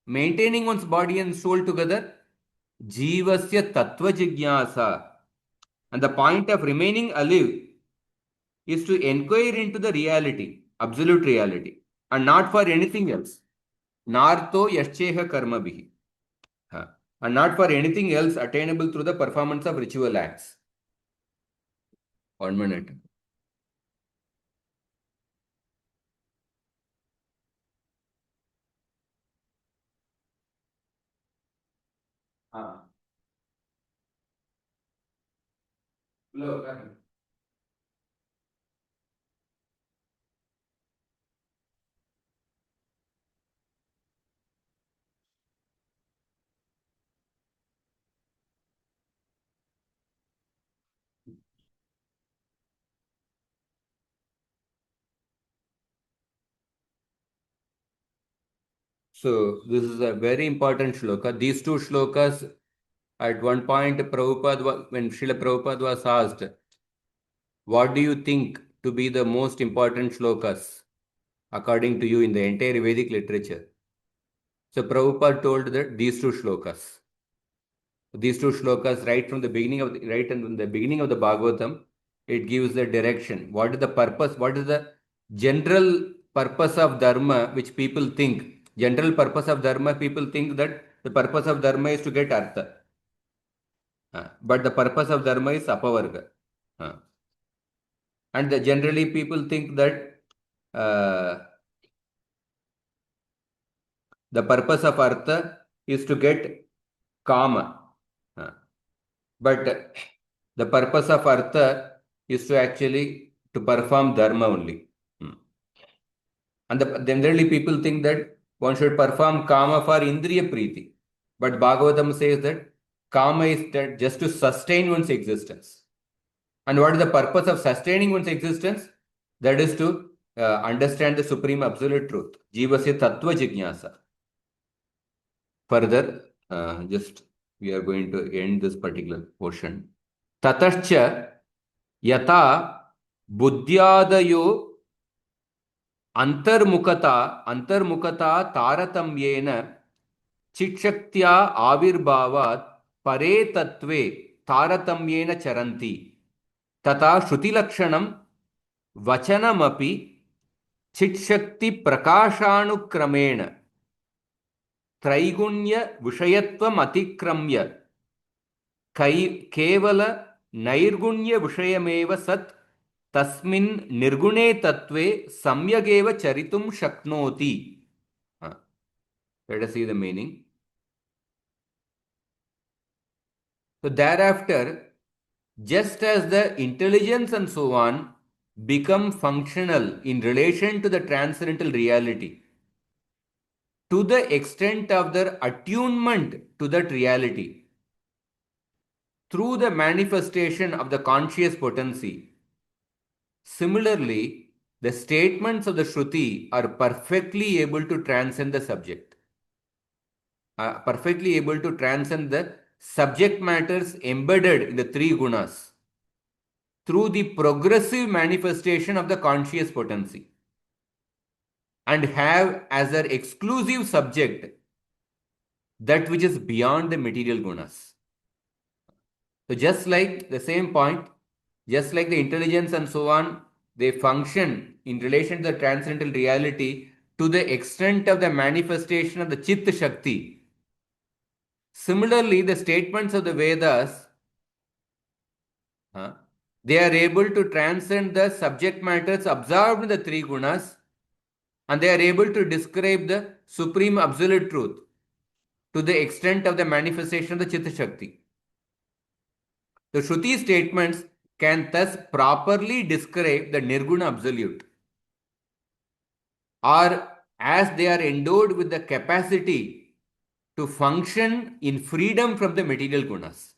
maintaining one's body and soul together? Jivasya tattva jigyasa. And the point of remaining alive is to inquire into the reality, absolute reality, and not for anything else. Nartho yascheha karma bihi. And not for anything else attainable through the performance of ritual acts. 1 minute. So this is a very important shloka. These two shlokas, at one point, when Srila Prabhupada was asked, what do you think to be the most important shlokas according to you in the entire Vedic literature? So Prabhupada told that these two shlokas. These two shlokas, right from the beginning of the Bhagavatam, it gives the direction. What is the purpose? What is the general purpose of dharma, which people think? General purpose of dharma, people think that the purpose of dharma is to get artha. But the purpose of dharma is apavarga. And generally people think that the purpose of artha is to get kama. But the purpose of artha is to actually to perform dharma only. And generally people think that one should perform kama for indriya preeti. But Bhagavatam says that kama is that just to sustain one's existence. And what is the purpose of sustaining one's existence? That is to understand the supreme absolute truth. Jivasya tattva jijnasa. Further, just we are going to end this particular portion. Tatascha yata buddhyadayo अंतर्मुखता तारतम्येन चित्शक्त्या आविर्भावात् परे तत्वे तारतम्येन चरन्ति तथा श्रुतिलक्षणं वचनमपि चित्शक्ति प्रकाशानुक्रमेण त्रैगुण्य विषयत्वम् अतिक्रम्य केवल नैर्गुण्य विषयमेव सत् तस्मिन् निर्गुणे तत्वे सम्यगेव चरितुं शक्नोति. Let us see the meaning. So thereafter, just as the intelligence and so on become functional in relation to the transcendental reality, to the extent of their attunement to that reality, through the manifestation of the conscious potency, similarly, the statements of the Shruti are perfectly able to transcend the subject, perfectly able to transcend the subject matters embedded in the three gunas through the progressive manifestation of the conscious potency, and have as their exclusive subject that which is beyond the material gunas. So just like the same point, just like the intelligence and so on, they function in relation to the transcendental reality to the extent of the manifestation of the Chitta Shakti. Similarly, the statements of the Vedas, they are able to transcend the subject matters absorbed in the three gunas, and they are able to describe the supreme absolute truth to the extent of the manifestation of the Chitta Shakti. The Shruti statements can thus properly describe the Nirguna Absolute, or as they are endowed with the capacity to function in freedom from the material gunas.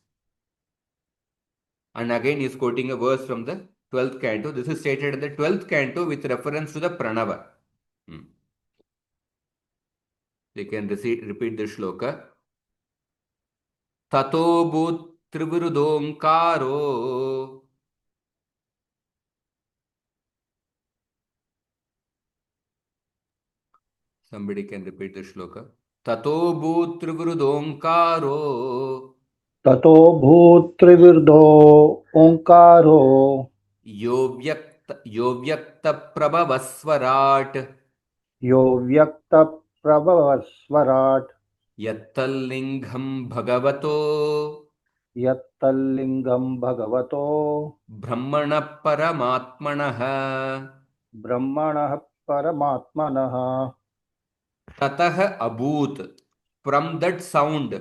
And again he is quoting a verse from the 12th canto. This is stated in the 12th canto with reference to the Pranava. They can repeat the shloka. Tato bhut trivirudhomkaro. Somebody can repeat the shloka. Tato bhut trivirudhomkaro ततो भूत्रिविर्धो ओङ्कारो यो व्यक्तप्रभवस्वराट् यो व्यक्तप्रभवस्वराट् यत्तल्लिङ्गं भगवतो यत्तल्लिङ्गं भगवतो ब्रह्मणः परमात्मनः ब्रह्मणः परमात्मनः ततः अभूत्. From that sound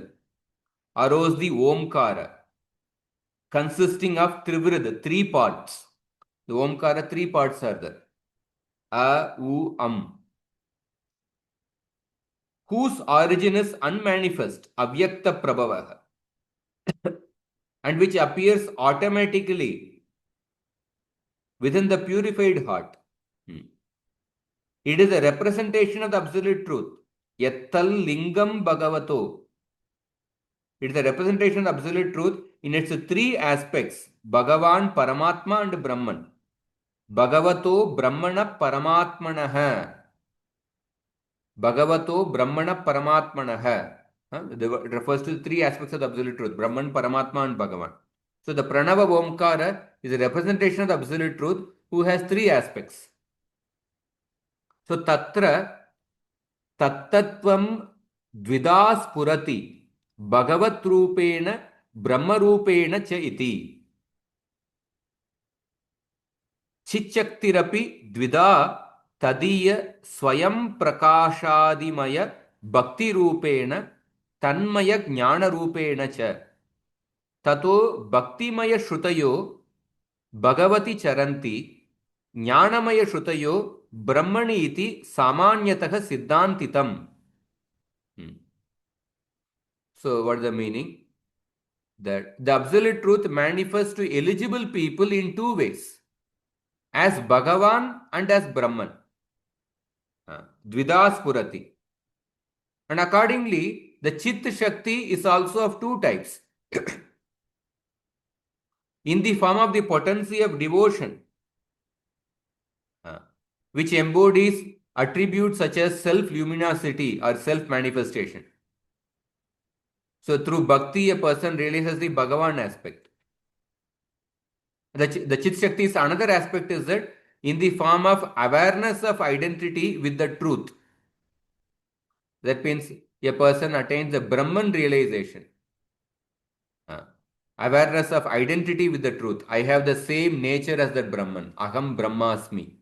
arose the Omkara, consisting of Trivrid, three parts. The Omkara, three parts are there. A, U, whose origin is unmanifest, avyakta prabhavaha, and which appears automatically within the purified heart. It is a representation of the absolute truth. Yattal lingam bhagavato. It is a representation of absolute truth in its three aspects: Bhagavan, Paramatma, and Brahman. Bhagavato Brahmana Paramatmanaha. Bhagavato Brahmana Paramatmanaha. It refers to three aspects of the absolute truth: Brahman, Paramatma, and Bhagavan. So the Pranava Omkara is a representation of the absolute truth who has three aspects. So Tatra Tattatvam Dvidas Purati Bhagavat Rupena Brahma Rupena Cha iti. Chichaktirapi Dvida Tadiya Swayam Prakashadimaya Bhakti Rupena Tanmaya Jnana Rupena Cha. Tato Bhaktimaya Shrutayo Bhagavati Charanti Jnanamaya Shrutayo Brahmani iti Samanyataha Siddhantitam. So, what is the meaning? That the absolute truth manifests to eligible people in two ways: as Bhagavan and as Brahman. Dvidas Purati. And accordingly, the Chit Shakti is also of two types. In the form of the potency of devotion, which embodies attributes such as self-luminosity or self-manifestation. So through bhakti, a person realizes the Bhagavan aspect. The Chit Shakti is another aspect, is that in the form of awareness of identity with the truth. That means a person attains the Brahman realization. Awareness of identity with the truth. I have the same nature as that Brahman. Aham Brahmasmi.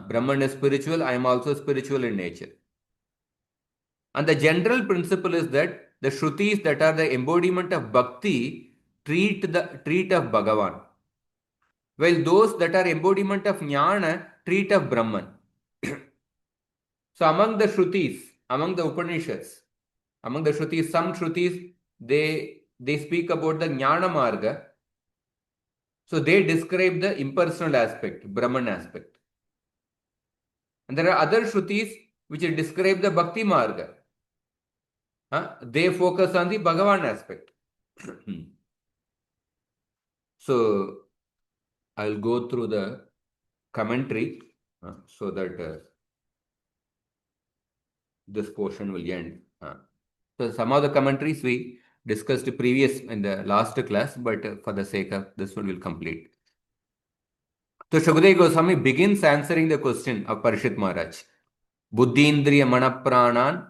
Brahman is spiritual, I am also spiritual in nature. And the general principle is that the Shrutis that are the embodiment of Bhakti treat of Bhagavan, while those that are embodiment of Jnana treat of Brahman. So among the Shrutis, among the Upanishads, some Shrutis, they speak about the Jnana Marga. So they describe the impersonal aspect, Brahman aspect. And there are other Shrutis which describe the Bhakti Marga. They focus on the Bhagavan aspect. So I'll go through the commentary so that this portion will end. So some of the commentaries we discussed previous in the last class, but for the sake of this one, we'll complete. So Shukadeva Goswami begins answering the question of Parishit Maharaj. Buddhindriya Manapranan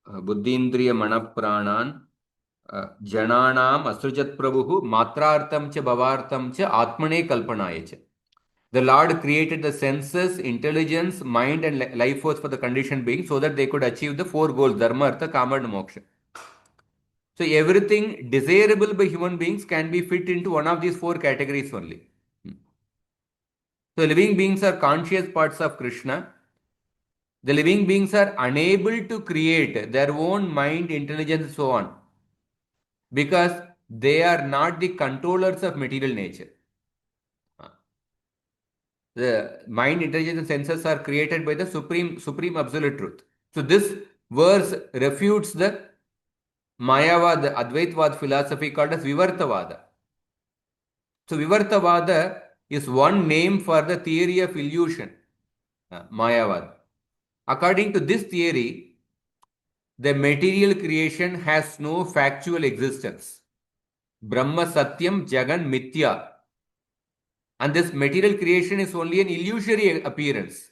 Buddhindriya Manapranan Jananam Asrujat Prabhu Matrartam Cha Bhavartam Cha Atmane Kalpanaya Cha. The Lord created the senses, intelligence, mind, and life force for the conditioned beings so that they could achieve the four goals: Dharma, Artha, Kama, and Moksha. So everything desirable by human beings can be fit into one of these four categories only. So living beings are conscious parts of Krishna. The living beings are unable to create their own mind, intelligence, and so on, because they are not the controllers of material nature. The mind, intelligence, and senses are created by the supreme absolute truth. So this verse refutes the Mayavad, Advaitavad philosophy called as Vivartavada. So Vivartavada is one name for the theory of illusion, Mayavad. According to this theory, the material creation has no factual existence. Brahma Satyam Jagan Mithya. And this material creation is only an illusory appearance.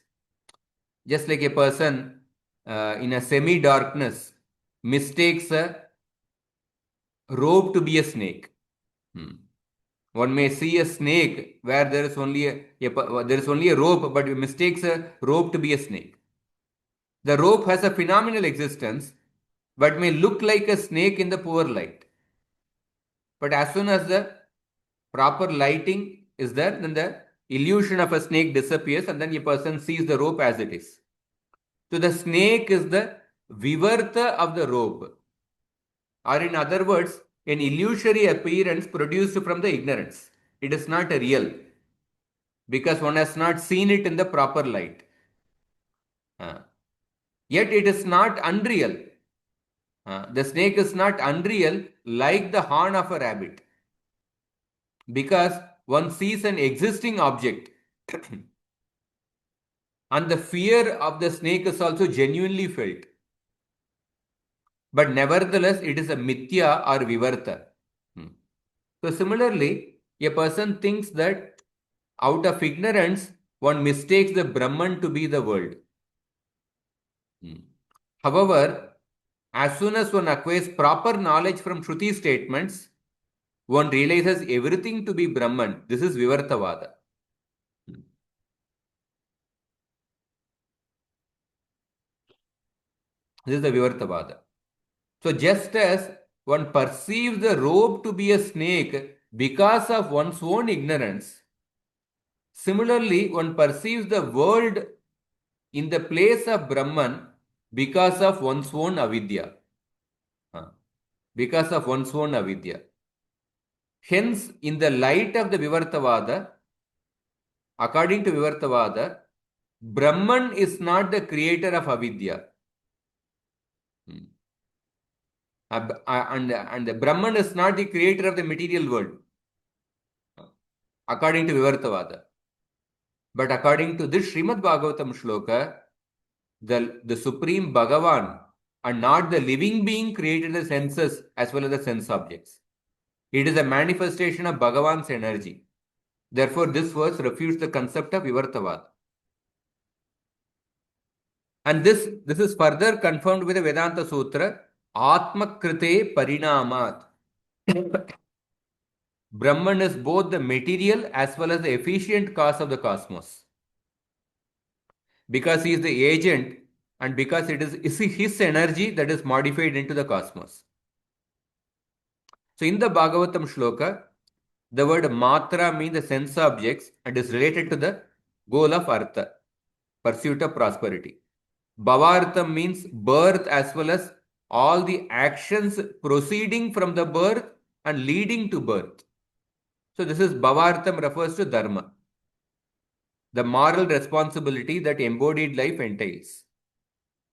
Just like a person in a semi-darkness mistakes a rope to be a snake. One may see a snake where there is only a rope, but mistakes a rope to be a snake. The rope has a phenomenal existence, but may look like a snake in the poor light. But as soon as the proper lighting is there, then the illusion of a snake disappears and then a person sees the rope as it is. So the snake is the vivarta of the rope. Or in other words, an illusory appearance produced from the ignorance. It is not a real, because one has not seen it in the proper light. Yet it is not unreal. The snake is not unreal like the horn of a rabbit, because one sees an existing object and the fear of the snake is also genuinely felt. But nevertheless, it is a mithya or vivarta. So similarly, a person thinks that out of ignorance, one mistakes the Brahman to be the world. However, as soon as one acquires proper knowledge from Shruti statements, one realizes everything to be Brahman. This is Vivartavada. This is the Vivartavada. So just as one perceives the rope to be a snake because of one's own ignorance, similarly, one perceives the world in the place of Brahman because of one's own avidya. Because of one's own avidya. Hence, in the light of the Vivartavada, according to Vivartavada, Brahman is not the creator of avidya. And the Brahman is not the creator of the material world, according to Vivartavada. But according to this Srimad Bhagavatam shloka, the Supreme Bhagavan and not the living being created the senses as well as the sense objects. It is a manifestation of Bhagavan's energy. Therefore, this verse refutes the concept of Vivartavada. And this is further confirmed with the Vedanta Sutra, Atmakrite Parinamat. Brahman is both the material as well as the efficient cause of the cosmos. Because he is the agent and because it is his energy that is modified into the cosmos. So in the Bhagavatam shloka, the word matra means the sense objects and is related to the goal of artha, pursuit of prosperity. Bhavartham means birth as well as all the actions proceeding from the birth and leading to birth. So this is Bhavartham refers to dharma, the moral responsibility that embodied life entails.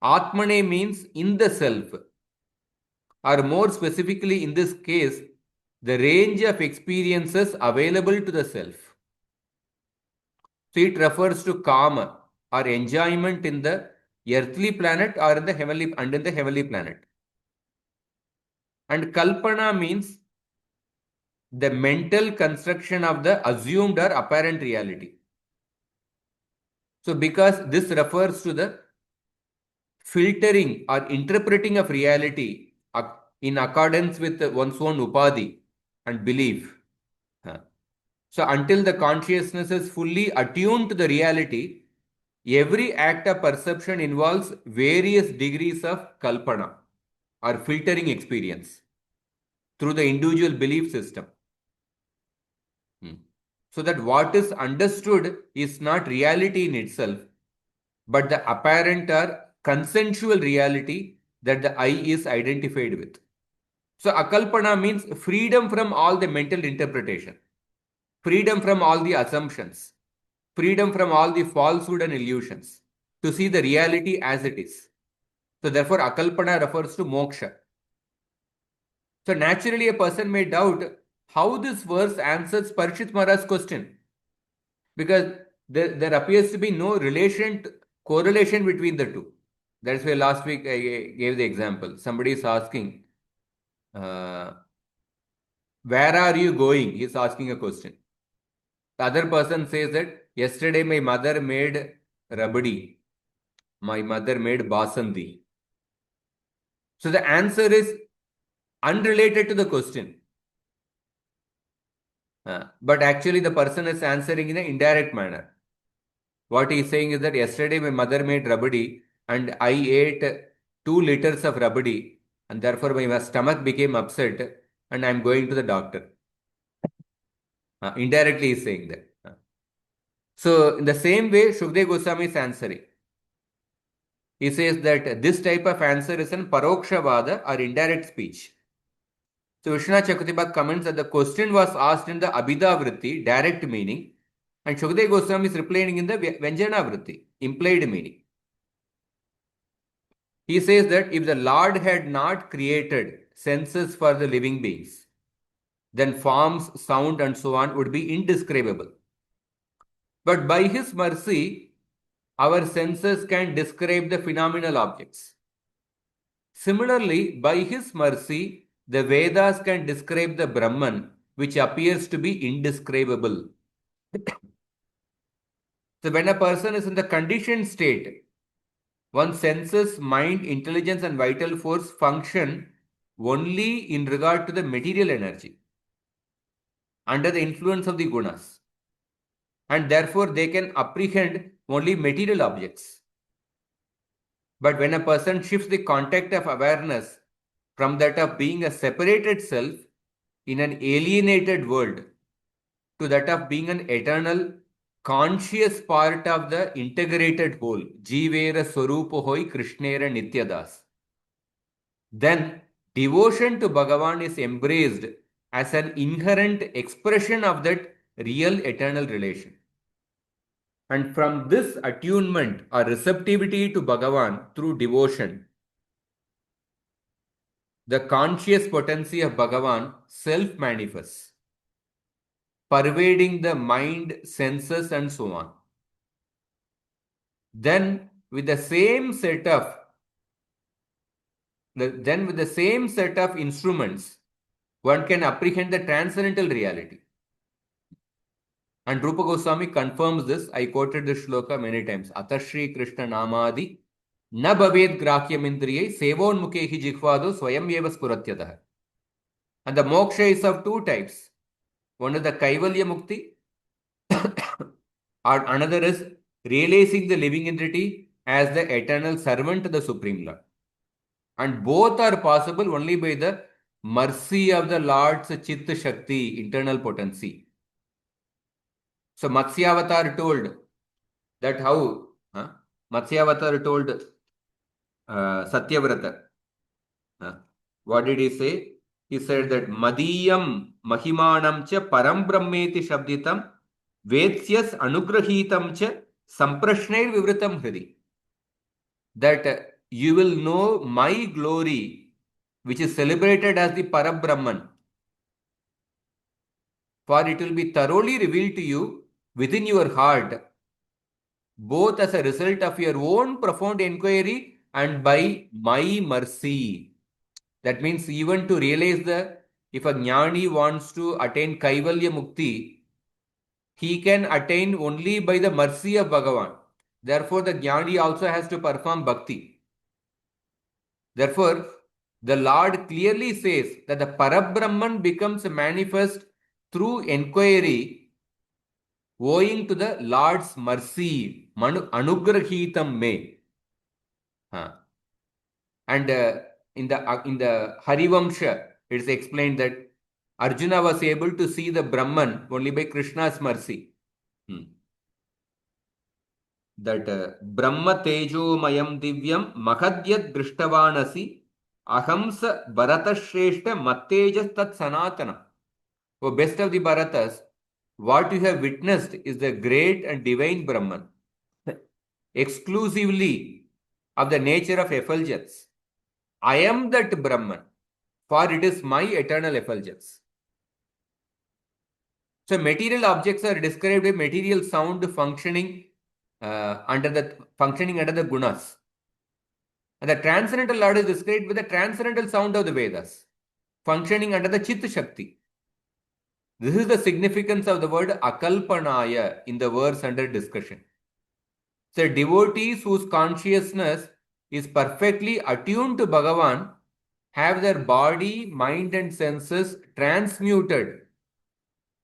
Atmane means in the self, or more specifically in this case, the range of experiences available to the self. So it refers to kama or enjoyment in the earthly planet or in the heavenly planet. And kalpana means the mental construction of the assumed or apparent reality. So because this refers to the filtering or interpreting of reality in accordance with one's own upadhi and belief. So until the consciousness is fully attuned to the reality, every act of perception involves various degrees of kalpana or filtering experience through the individual belief system. So that what is understood is not reality in itself, but the apparent or consensual reality that the I is identified with. So akalpana means freedom from all the mental interpretation, freedom from all the assumptions, freedom from all the falsehood and illusions, to see the reality as it is. So therefore akalpana refers to moksha. So naturally a person may doubt how this verse answers Parikshit Maharaj's question, because there appears to be no correlation between the two. That's why last week I gave the example. Somebody is asking, where are you going? He's asking a question. The other person says that yesterday my mother made rabdi. My mother made basandi. So the answer is unrelated to the question. But actually the person is answering in an indirect manner. What he is saying is that yesterday my mother made rabdi and I ate 2 liters of rabdi and therefore my stomach became upset and I am going to the doctor. Indirectly he is saying that. So in the same way, Shukdev Goswami is answering. He says that this type of answer is an parokshavada or indirect speech. So Vishwanath Chakravarti comments that the question was asked in the Abhida Vritti, direct meaning, and Shukdev Goswami is replying in the Vyanjana Vritti, implied meaning. He says that if the Lord had not created senses for the living beings, then forms, sound and so on would be indescribable. But by His mercy, our senses can describe the phenomenal objects. Similarly, by His mercy, the Vedas can describe the Brahman, which appears to be indescribable. So when a person is in the conditioned state, one's senses, mind, intelligence and vital force function only in regard to the material energy under the influence of the gunas, and therefore they can apprehend only material objects. But when a person shifts the contact of awareness from that of being a separated self in an alienated world to that of being an eternal conscious part of the integrated whole, Jivera Swarupa Hoi Krishnera Nityadas, then devotion to Bhagavan is embraced as an inherent expression of that real eternal relation. And from this attunement or receptivity to Bhagavan through devotion, the conscious potency of Bhagavan self-manifests, pervading the mind, senses and so on. Then with the same set of instruments, one can apprehend the transcendental reality. And Rupa Goswami confirms this. I quoted this shloka many times. Atashri Krishna Namadi na bhaved grahyam indriyai sevon mukhehi jikhvado swayam eva spuratyatah. And the moksha is of 2 types. One is the Kaivalya Mukti, or another is realizing the living entity as the eternal servant to the Supreme Lord. And both are possible only by the mercy of the Lord's Chitta Shakti, internal potency. So Matsyavatar told that how Matsyavatar told Satyavrata. What did he say? He said that Madiyam Mahimanam cha Param Brahmeti Shabditam Vetsyas Anugrahitam cha Samprashnair Vivritam Hridi. That you will know my glory, which is celebrated as the Parabrahman. For it will be thoroughly revealed to you within your heart, both as a result of your own profound inquiry and by my mercy. That means even to realize if a jnani wants to attain Kaivalya Mukti, he can attain only by the mercy of Bhagavan. Therefore, the jnani also has to perform bhakti. Therefore, the Lord clearly says that the Parabrahman becomes manifest through inquiry owing to the Lord's mercy. Anugrahitam me. And in the Harivamsha, it is explained that Arjuna was able to see the Brahman only by Krishna's mercy. That Brahma Tejo Mayam Divyam Mahadyat Drishtavanasi Ahamsa Bharata Shreshta Mattejas Tat Sanatana. O best of the Bharatas, what you have witnessed is the great and divine Brahman, exclusively of the nature of effulgence. I am that Brahman, for it is my eternal effulgence. So material objects are described as material sound functioning under the gunas. And the transcendental Lord is described with the transcendental sound of the Vedas, functioning under the Chit Shakti. This is the significance of the word akalpanaya in the verse under discussion. So devotees whose consciousness is perfectly attuned to Bhagavan have their body, mind and senses transmuted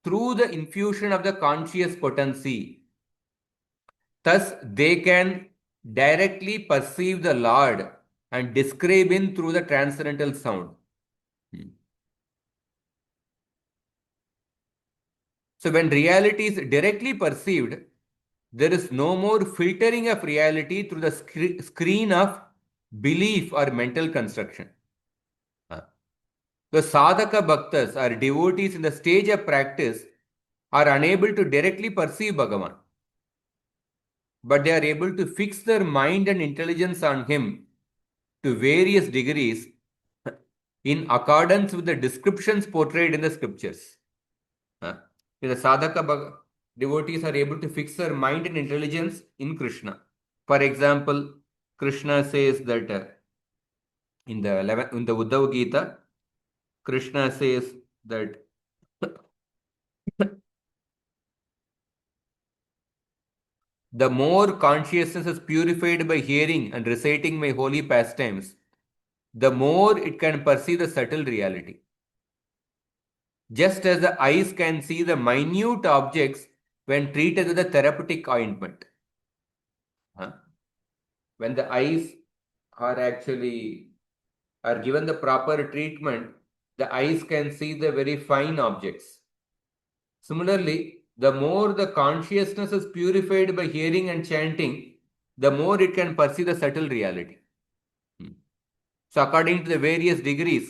through the infusion of the conscious potency. Thus, they can directly perceive the Lord and describe him through the transcendental sound. So, when reality is directly perceived, there is no more filtering of reality through the screen of belief or mental construction. The sadhaka bhaktas or devotees in the stage of practice are unable to directly perceive Bhagavan, but they are able to fix their mind and intelligence on him to various degrees in accordance with the descriptions portrayed in the scriptures. The sadhaka devotees are able to fix their mind and intelligence in Krishna. For example, Krishna says that in the Uddhava Gita, Krishna says that the more consciousness is purified by hearing and reciting my holy pastimes, the more it can perceive the subtle reality. Just as the eyes can see the minute objects when treated with a therapeutic ointment. When the eyes are given the proper treatment, the eyes can see the very fine objects. Similarly, the more the consciousness is purified by hearing and chanting, the more it can perceive the subtle reality. So according to the various degrees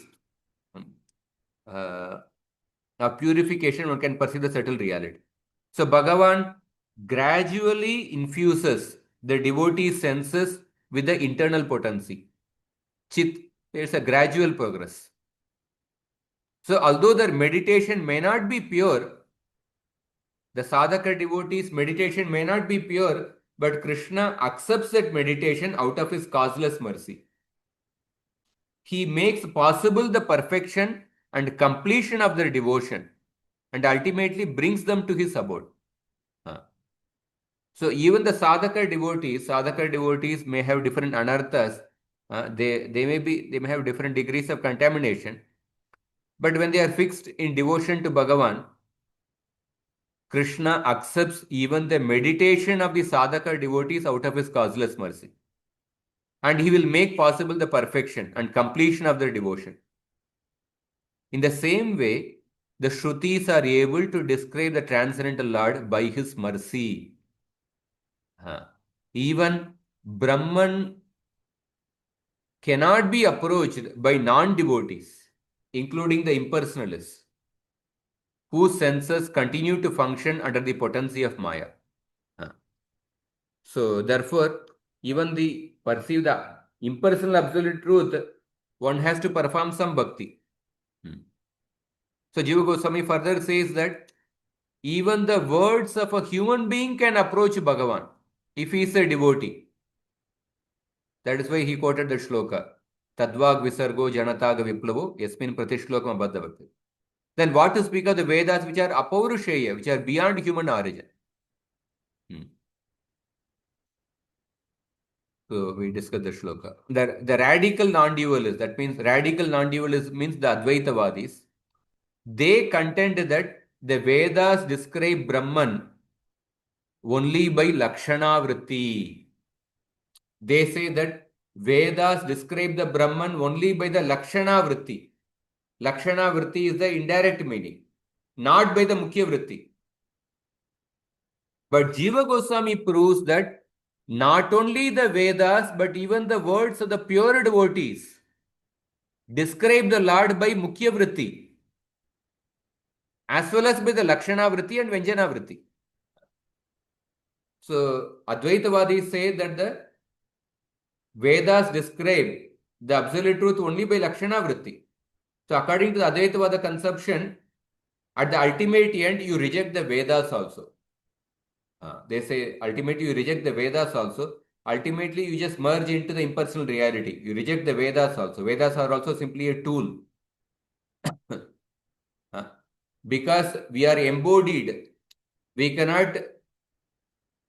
of purification, one can perceive the subtle reality. So Bhagavan gradually infuses the devotee's senses with the internal potency. Chit, there's a gradual progress. So although their meditation may not be pure, the sadhaka devotee's meditation may not be pure, but Krishna accepts that meditation out of his causeless mercy. He makes possible the perfection and completion of their devotion and ultimately brings them to his abode. So even the sadhaka devotees may have different anarthas. They may have different degrees of contamination. But when they are fixed in devotion to Bhagavan, Krishna accepts even the meditation of the sadhaka devotees out of his causeless mercy. And he will make possible the perfection and completion of their devotion. In the same way, the Shrutis are able to describe the transcendental Lord by his mercy. Even Brahman cannot be approached by non-devotees, including the impersonalists, whose senses continue to function under the potency of Maya. So therefore, even the perceive the impersonal absolute truth, one has to perform some bhakti. So Jiva Goswami further says that even the words of a human being can approach Bhagavan if he is a devotee. That is why he quoted the shloka. Tadvag visargo janataga viplavo yasmin pratishlokam abhaddhavakti. Then what to speak of the Vedas which are apaurushaya, which are beyond human origin? So we discussed the shloka. The radical non-dualists, that means radical non-dualists means the Advaitavadis. They contend that the Vedas describe Brahman only by Lakshana Vritti. They say that Vedas describe the Brahman only by the Lakshana Vritti. Lakshana Vritti is the indirect meaning, not by the Mukhya Vritti. But Jiva Goswami proves that not only the Vedas, but even the words of the pure devotees describe the Lord by Mukhya Vritti, as well as by the Lakshana Vritti and Vyanjana Vritti. So Advaitavadis say that the Vedas describe the absolute truth only by Lakshana Vritti. So according to the Advaitavada conception, at the ultimate end, you reject the Vedas also. They say ultimately you reject the Vedas also. ultimately you just merge into the impersonal reality. You reject the Vedas also. Vedas are also simply a tool. Because we are embodied, we cannot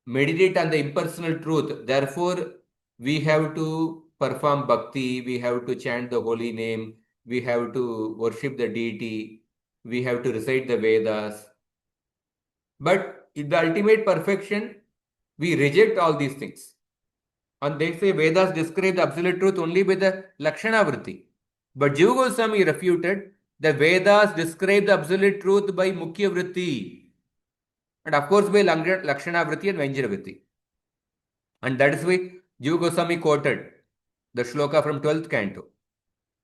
meditate on the impersonal truth. Therefore, we have to perform bhakti, we have to chant the holy name, we have to worship the deity, we have to recite the Vedas. But in the ultimate perfection, we reject all these things. And they say Vedas describe the absolute truth only with the Lakshana Vritti. But Jiva Goswami refuted the Vedas describe the absolute truth by Mukhya Vritti. And of course by Lakshana Vritti and Vyanjana Vritti. And that is why Jiva Goswami quoted the shloka from 12th canto.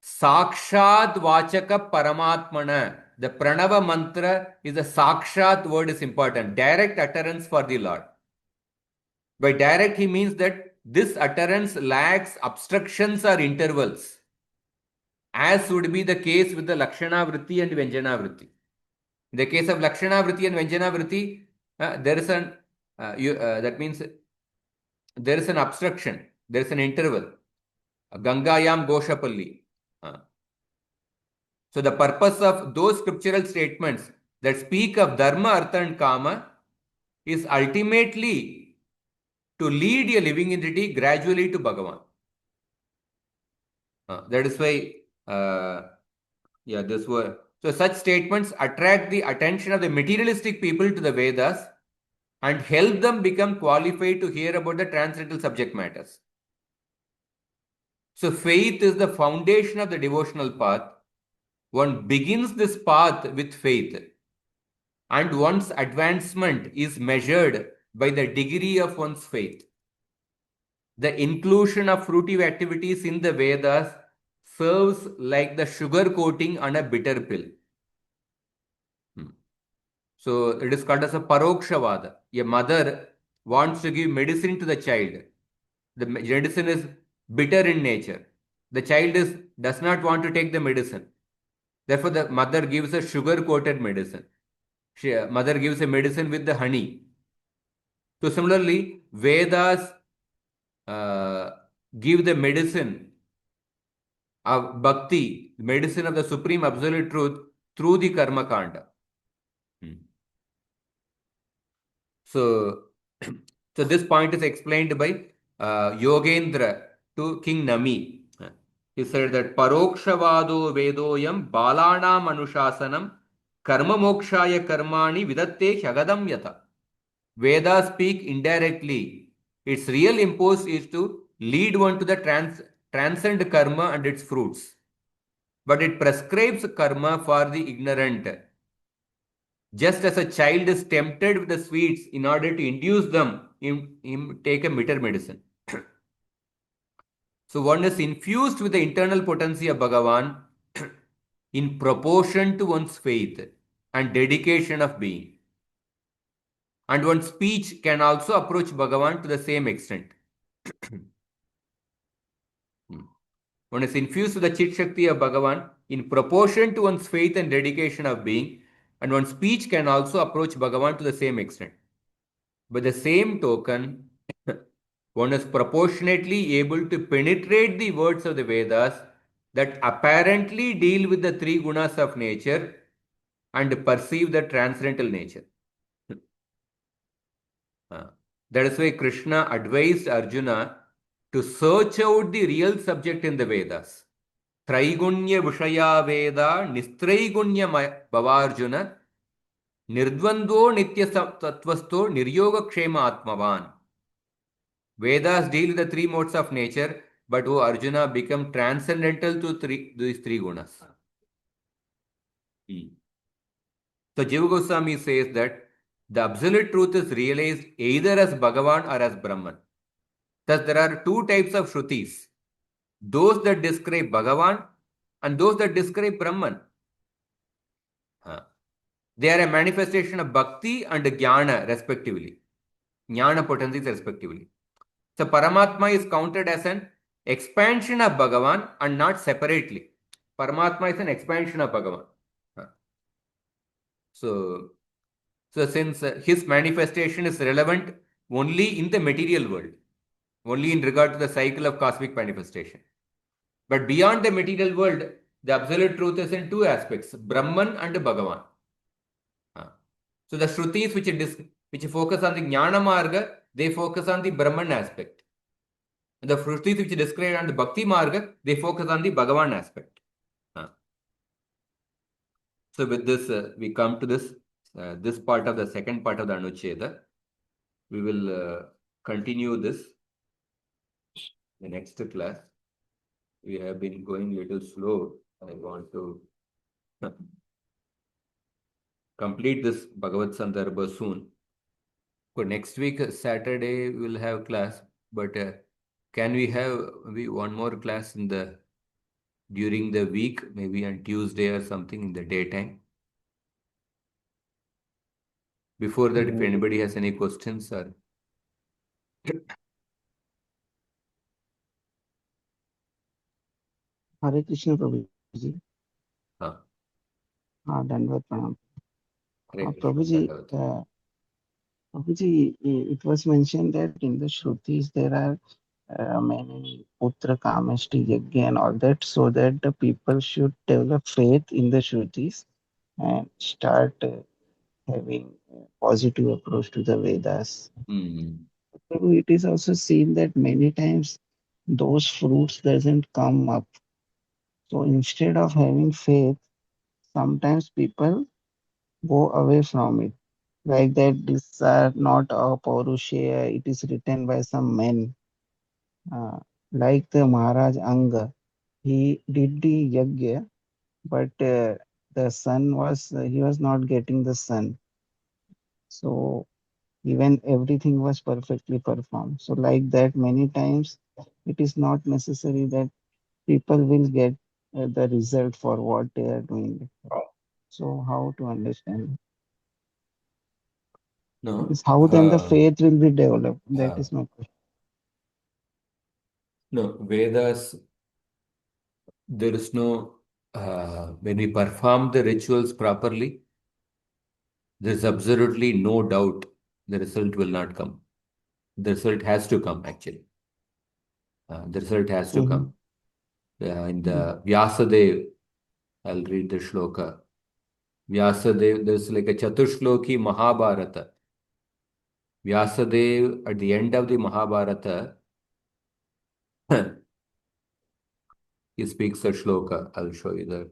Sakshat Vachaka Paramatmana. The Pranava mantra is the Sakshat word is important. Direct utterance for the Lord. By direct, he means that this utterance lacks obstructions or intervals, as would be the case with the Lakshana Vritti and Vyanjana Vritti. In the case of Lakshana Vritti and Vyanjana Vritti, there is an that means there is an obstruction, there is an interval. Gangayam Goshapalli. So the purpose of those scriptural statements that speak of Dharma, Artha and Kama is ultimately to lead a living entity gradually to Bhagavan. That is why, this word. So such statements attract the attention of the materialistic people to the Vedas and help them become qualified to hear about the transcendental subject matters. So faith is the foundation of the devotional path. One begins this path with faith, and one's advancement is measured by the degree of one's faith. The inclusion of fruitive activities in the Vedas serves like the sugar coating on a bitter pill. So it is called as a parokshavada. A mother wants to give medicine to the child. The medicine is bitter in nature. The child does not want to take the medicine. Therefore, the mother gives a sugar-coated medicine. Mother gives a medicine with the honey. So similarly, Vedas give the medicine of bhakti, medicine of the supreme absolute truth through the karma kanda. So this point is explained by Yogendra to King Nami. He said that Parokshavado Vedoyam Balanam Anushasanam Karma Mokshaya Karmani Vidatte Shagadam Yata. Vedas speak indirectly. Its real impulse is to lead one to the transcend karma and its fruits. But it prescribes karma for the ignorant. Just as a child is tempted with the sweets in order to induce them him take a bitter medicine. So one is infused with the internal potency of Bhagavan in proportion to one's faith and dedication of being. And one's speech can also approach Bhagavan to the same extent. One is infused with the Chit Shakti of Bhagavan in proportion to one's faith and dedication of being, and one's speech can also approach Bhagavan to the same extent. By the same token, one is proportionately able to penetrate the words of the Vedas that apparently deal with the three gunas of nature and perceive the transcendental nature. That is why Krishna advised Arjuna to search out the real subject in the Vedas. Traigunya Vishaya Veda Nistraigunya Bhavarjuna Nirdvando Nitya Tattvasto Niryoga Kshema Atmavan. Vedas deal with the three modes of nature, but Arjuna become transcendental to these three gunas. So Jiva Goswami says that the absolute truth is realized either as Bhagavan or as Brahman. Thus there are two types of Shrutis. Those that describe Bhagavan and those that describe Brahman. They are a manifestation of Bhakti and Jnana respectively. Jnana potencies respectively. So Paramatma is counted as an expansion of Bhagavan and not separately. Paramatma is an expansion of Bhagavan. So since his manifestation is relevant only in the material world, only in regard to the cycle of cosmic manifestation. But beyond the material world, the absolute truth is in two aspects, Brahman and Bhagavan. So the Shrutis which focus on the Jnana Marga, they focus on the Brahman aspect. And the Shrutis which describe on the Bhakti Marga, they focus on the Bhagavan aspect. So with this, we come to this part of the second part of the Anuccheda. We will continue this the next class. We have been going a little slow. I want to complete this Bhagavat Sandarbha soon. For next week, Saturday, we will have class. But can we have one more class during the week, maybe on Tuesday or something in the daytime? Before that, if anybody has any questions or... Hare Krishna Prabhuji. Dandavat Pranam. Prabhuji, it was mentioned that in the Shrutis there are many Putra Kameshti Yajna and all that, so that the people should develop faith in the Shrutis and start having a positive approach to the Vedas. Prabhu, it is also seen that many times those fruits doesn't come up. So instead of having faith, sometimes people go away from it. Like that, these are not a Paurusheya, it is written by some men. Like the Maharaj Anga, he did the yajna, but the sun he was not getting the sun. So even everything was perfectly performed. So like that, many times it is not necessary that people will get the result for what they are doing. So how to understand? No. Is how then the faith will be developed? That is my question. No, Vedas, there is no, when we perform the rituals properly, there is absolutely no doubt the result will not come. The result has to come, actually. The result has to come. In the Vyasadev, I'll read the shloka. Vyasadev, there's like a Chatushloki Mahabharata. Vyasadev, at the end of the Mahabharata, he speaks a shloka. I'll show you the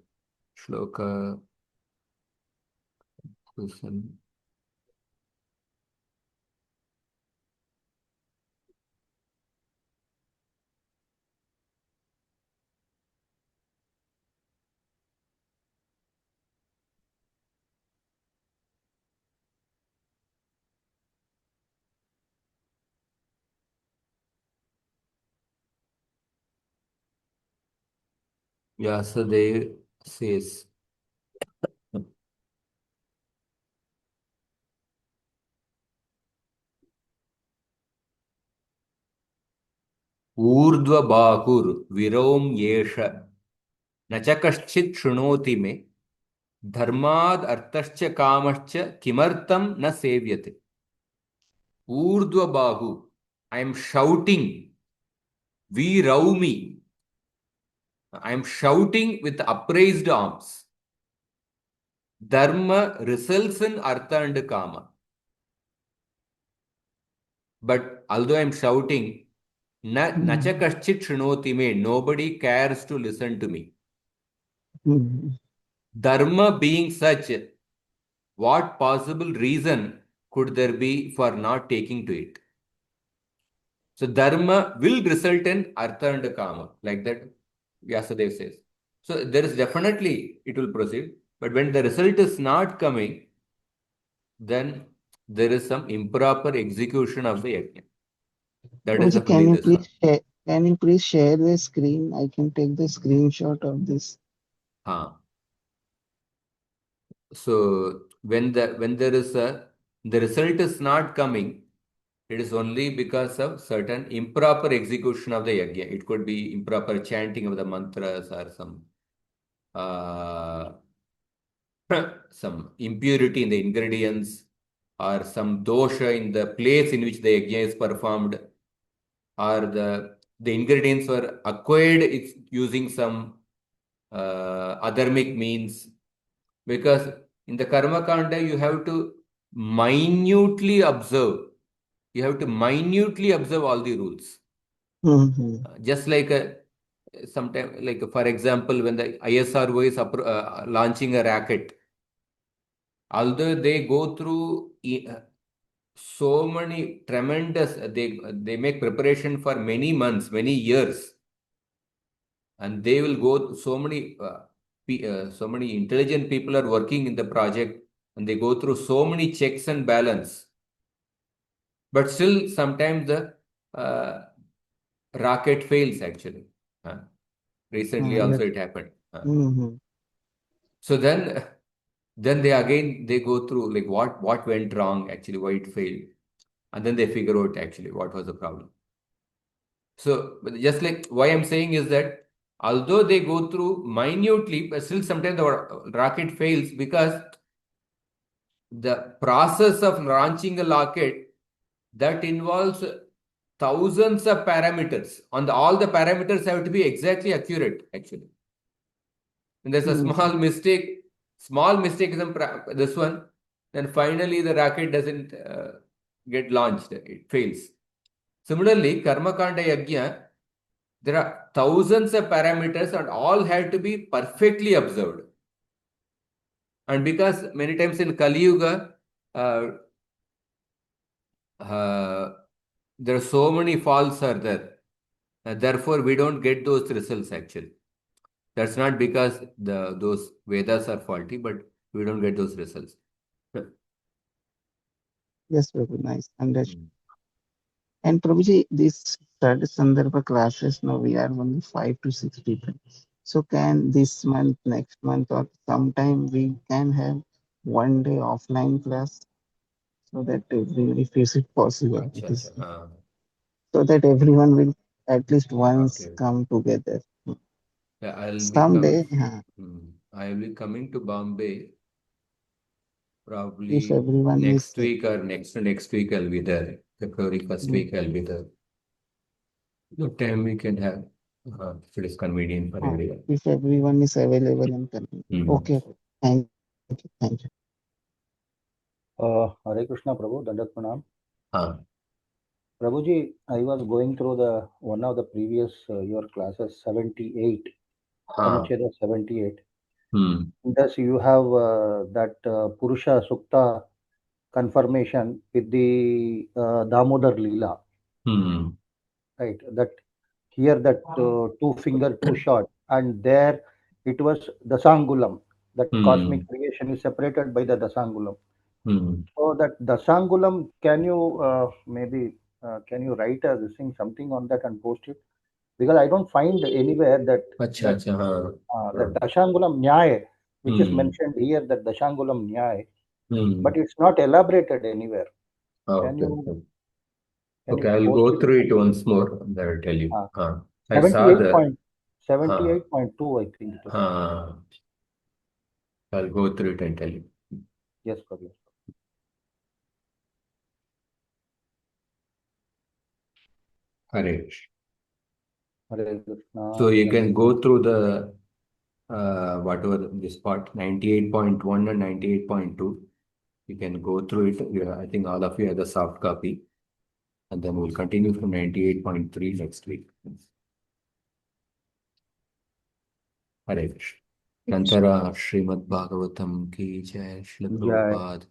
shloka. Vyasadev says, Urdhva Bakur Virom Yesha Nachakaschit Shrunoti Me Dharmad Artascha Kamascha Kimartam Na Sevyate. Urdhva Bahu, I am shouting, Viraumi. I am shouting with upraised arms. Dharma results in Artha and Kama. But although I am shouting, Nachakaschit Shrunoti Me, nobody cares to listen to me. Dharma being such, what possible reason could there be for not taking to it? So Dharma will result in Artha and Kama, like that Vyasadeva says. So there is definitely, it will proceed. But when the result is not coming, then there is some improper execution of the yajna. That is only this one. Can you please share the screen? I can take the screenshot of this. So when there is the result is not coming, it is only because of certain improper execution of the yajna. It could be improper chanting of the mantras or some impurity in the ingredients or some dosha in the place in which the yajna is performed, or the ingredients were acquired using some adharmic means. Because in the Karma Kanda, you have to minutely observe. You have to minutely observe all the rules. Mhm. Just like sometime, like for example, when the ISRO is launching a rocket, although they go through so many tremendous, they make preparation for many months, many years, and they will go so many so many intelligent people are working in the project, and they go through so many checks and balance. But still, sometimes the uh, rocket fails actually. Recently, also Yes. it happened. Mhm. So then they go through like what went wrong actually, why it failed, and then they figure out actually what was the problem. So but just like why I'm saying is that although they go through minutely, but still sometimes the rocket fails because the process of launching a rocket that involves thousands of parameters. All the parameters have to be exactly accurate actually. And there's a Mhm. small mistake in this one, then finally the rocket doesn't get launched, it fails. Similarly, Karma Kanda Yajna, there are thousands of parameters and all have to be perfectly observed. And because many times in Kali Yuga, uh, there are so many faults are there. Therefore, we don't get those results actually. That's not because those Vedas are faulty, but we don't get those results. Yes, Prabhu, nice. Understood. Hmm. And Prabhuji, this third Sandarbha classes, now we are only 5 to 6 people. So can this month, next month, or sometime we can have 1 day offline class so that if is it possible, Acha, it acha. is so that everyone will at least once Okay. come together. Yeah, Someday, I will be coming to Bombay if probably everyone is next week or next week I'll be there. February first mm, week I'll be there. No time we can have if it is convenient for everyone. if everyone is available and coming. Hmm. Okay, thank you, thank you. Hare Krishna Prabhu, Dandat Pranam. Ah. Prabhuji, I was going through the one of the previous your classes, 78, Ah. Anuccheda 78. Hmm. Thus, you have that Purusha Sukta confirmation with the Damodar Leela, Hmm. right? That here that two finger, two shot, and there it was Dasangulam. That Hmm. cosmic creation is separated by the Dasangulam. Hmm. So that Dasangulam, can you maybe can you write this thing something on that and post it? Because I don't find anywhere that Acha, that acha. that Dashangulam Nyaya, which is Hmm. mentioned here, that Dashangulam Nyaya, Hmm. but it's not elaborated anywhere. Can Okay. you can Okay, you I'll post go it? through it once more and then I'll tell you. Uh, I saw 78 the. point, 78.2, I think it is. I'll go through it and tell you. Yes, Prabhu. Hare. Hare So Krishna. you can go through the whatever this part 98.1 and 98.2. You can go through it. Yeah, I think all of you have the soft copy. And then we'll continue from 98.3 next week. Hare Krishna. Nantara Srimad Bhagavatam ki jai Shri Jai. Prabhupada.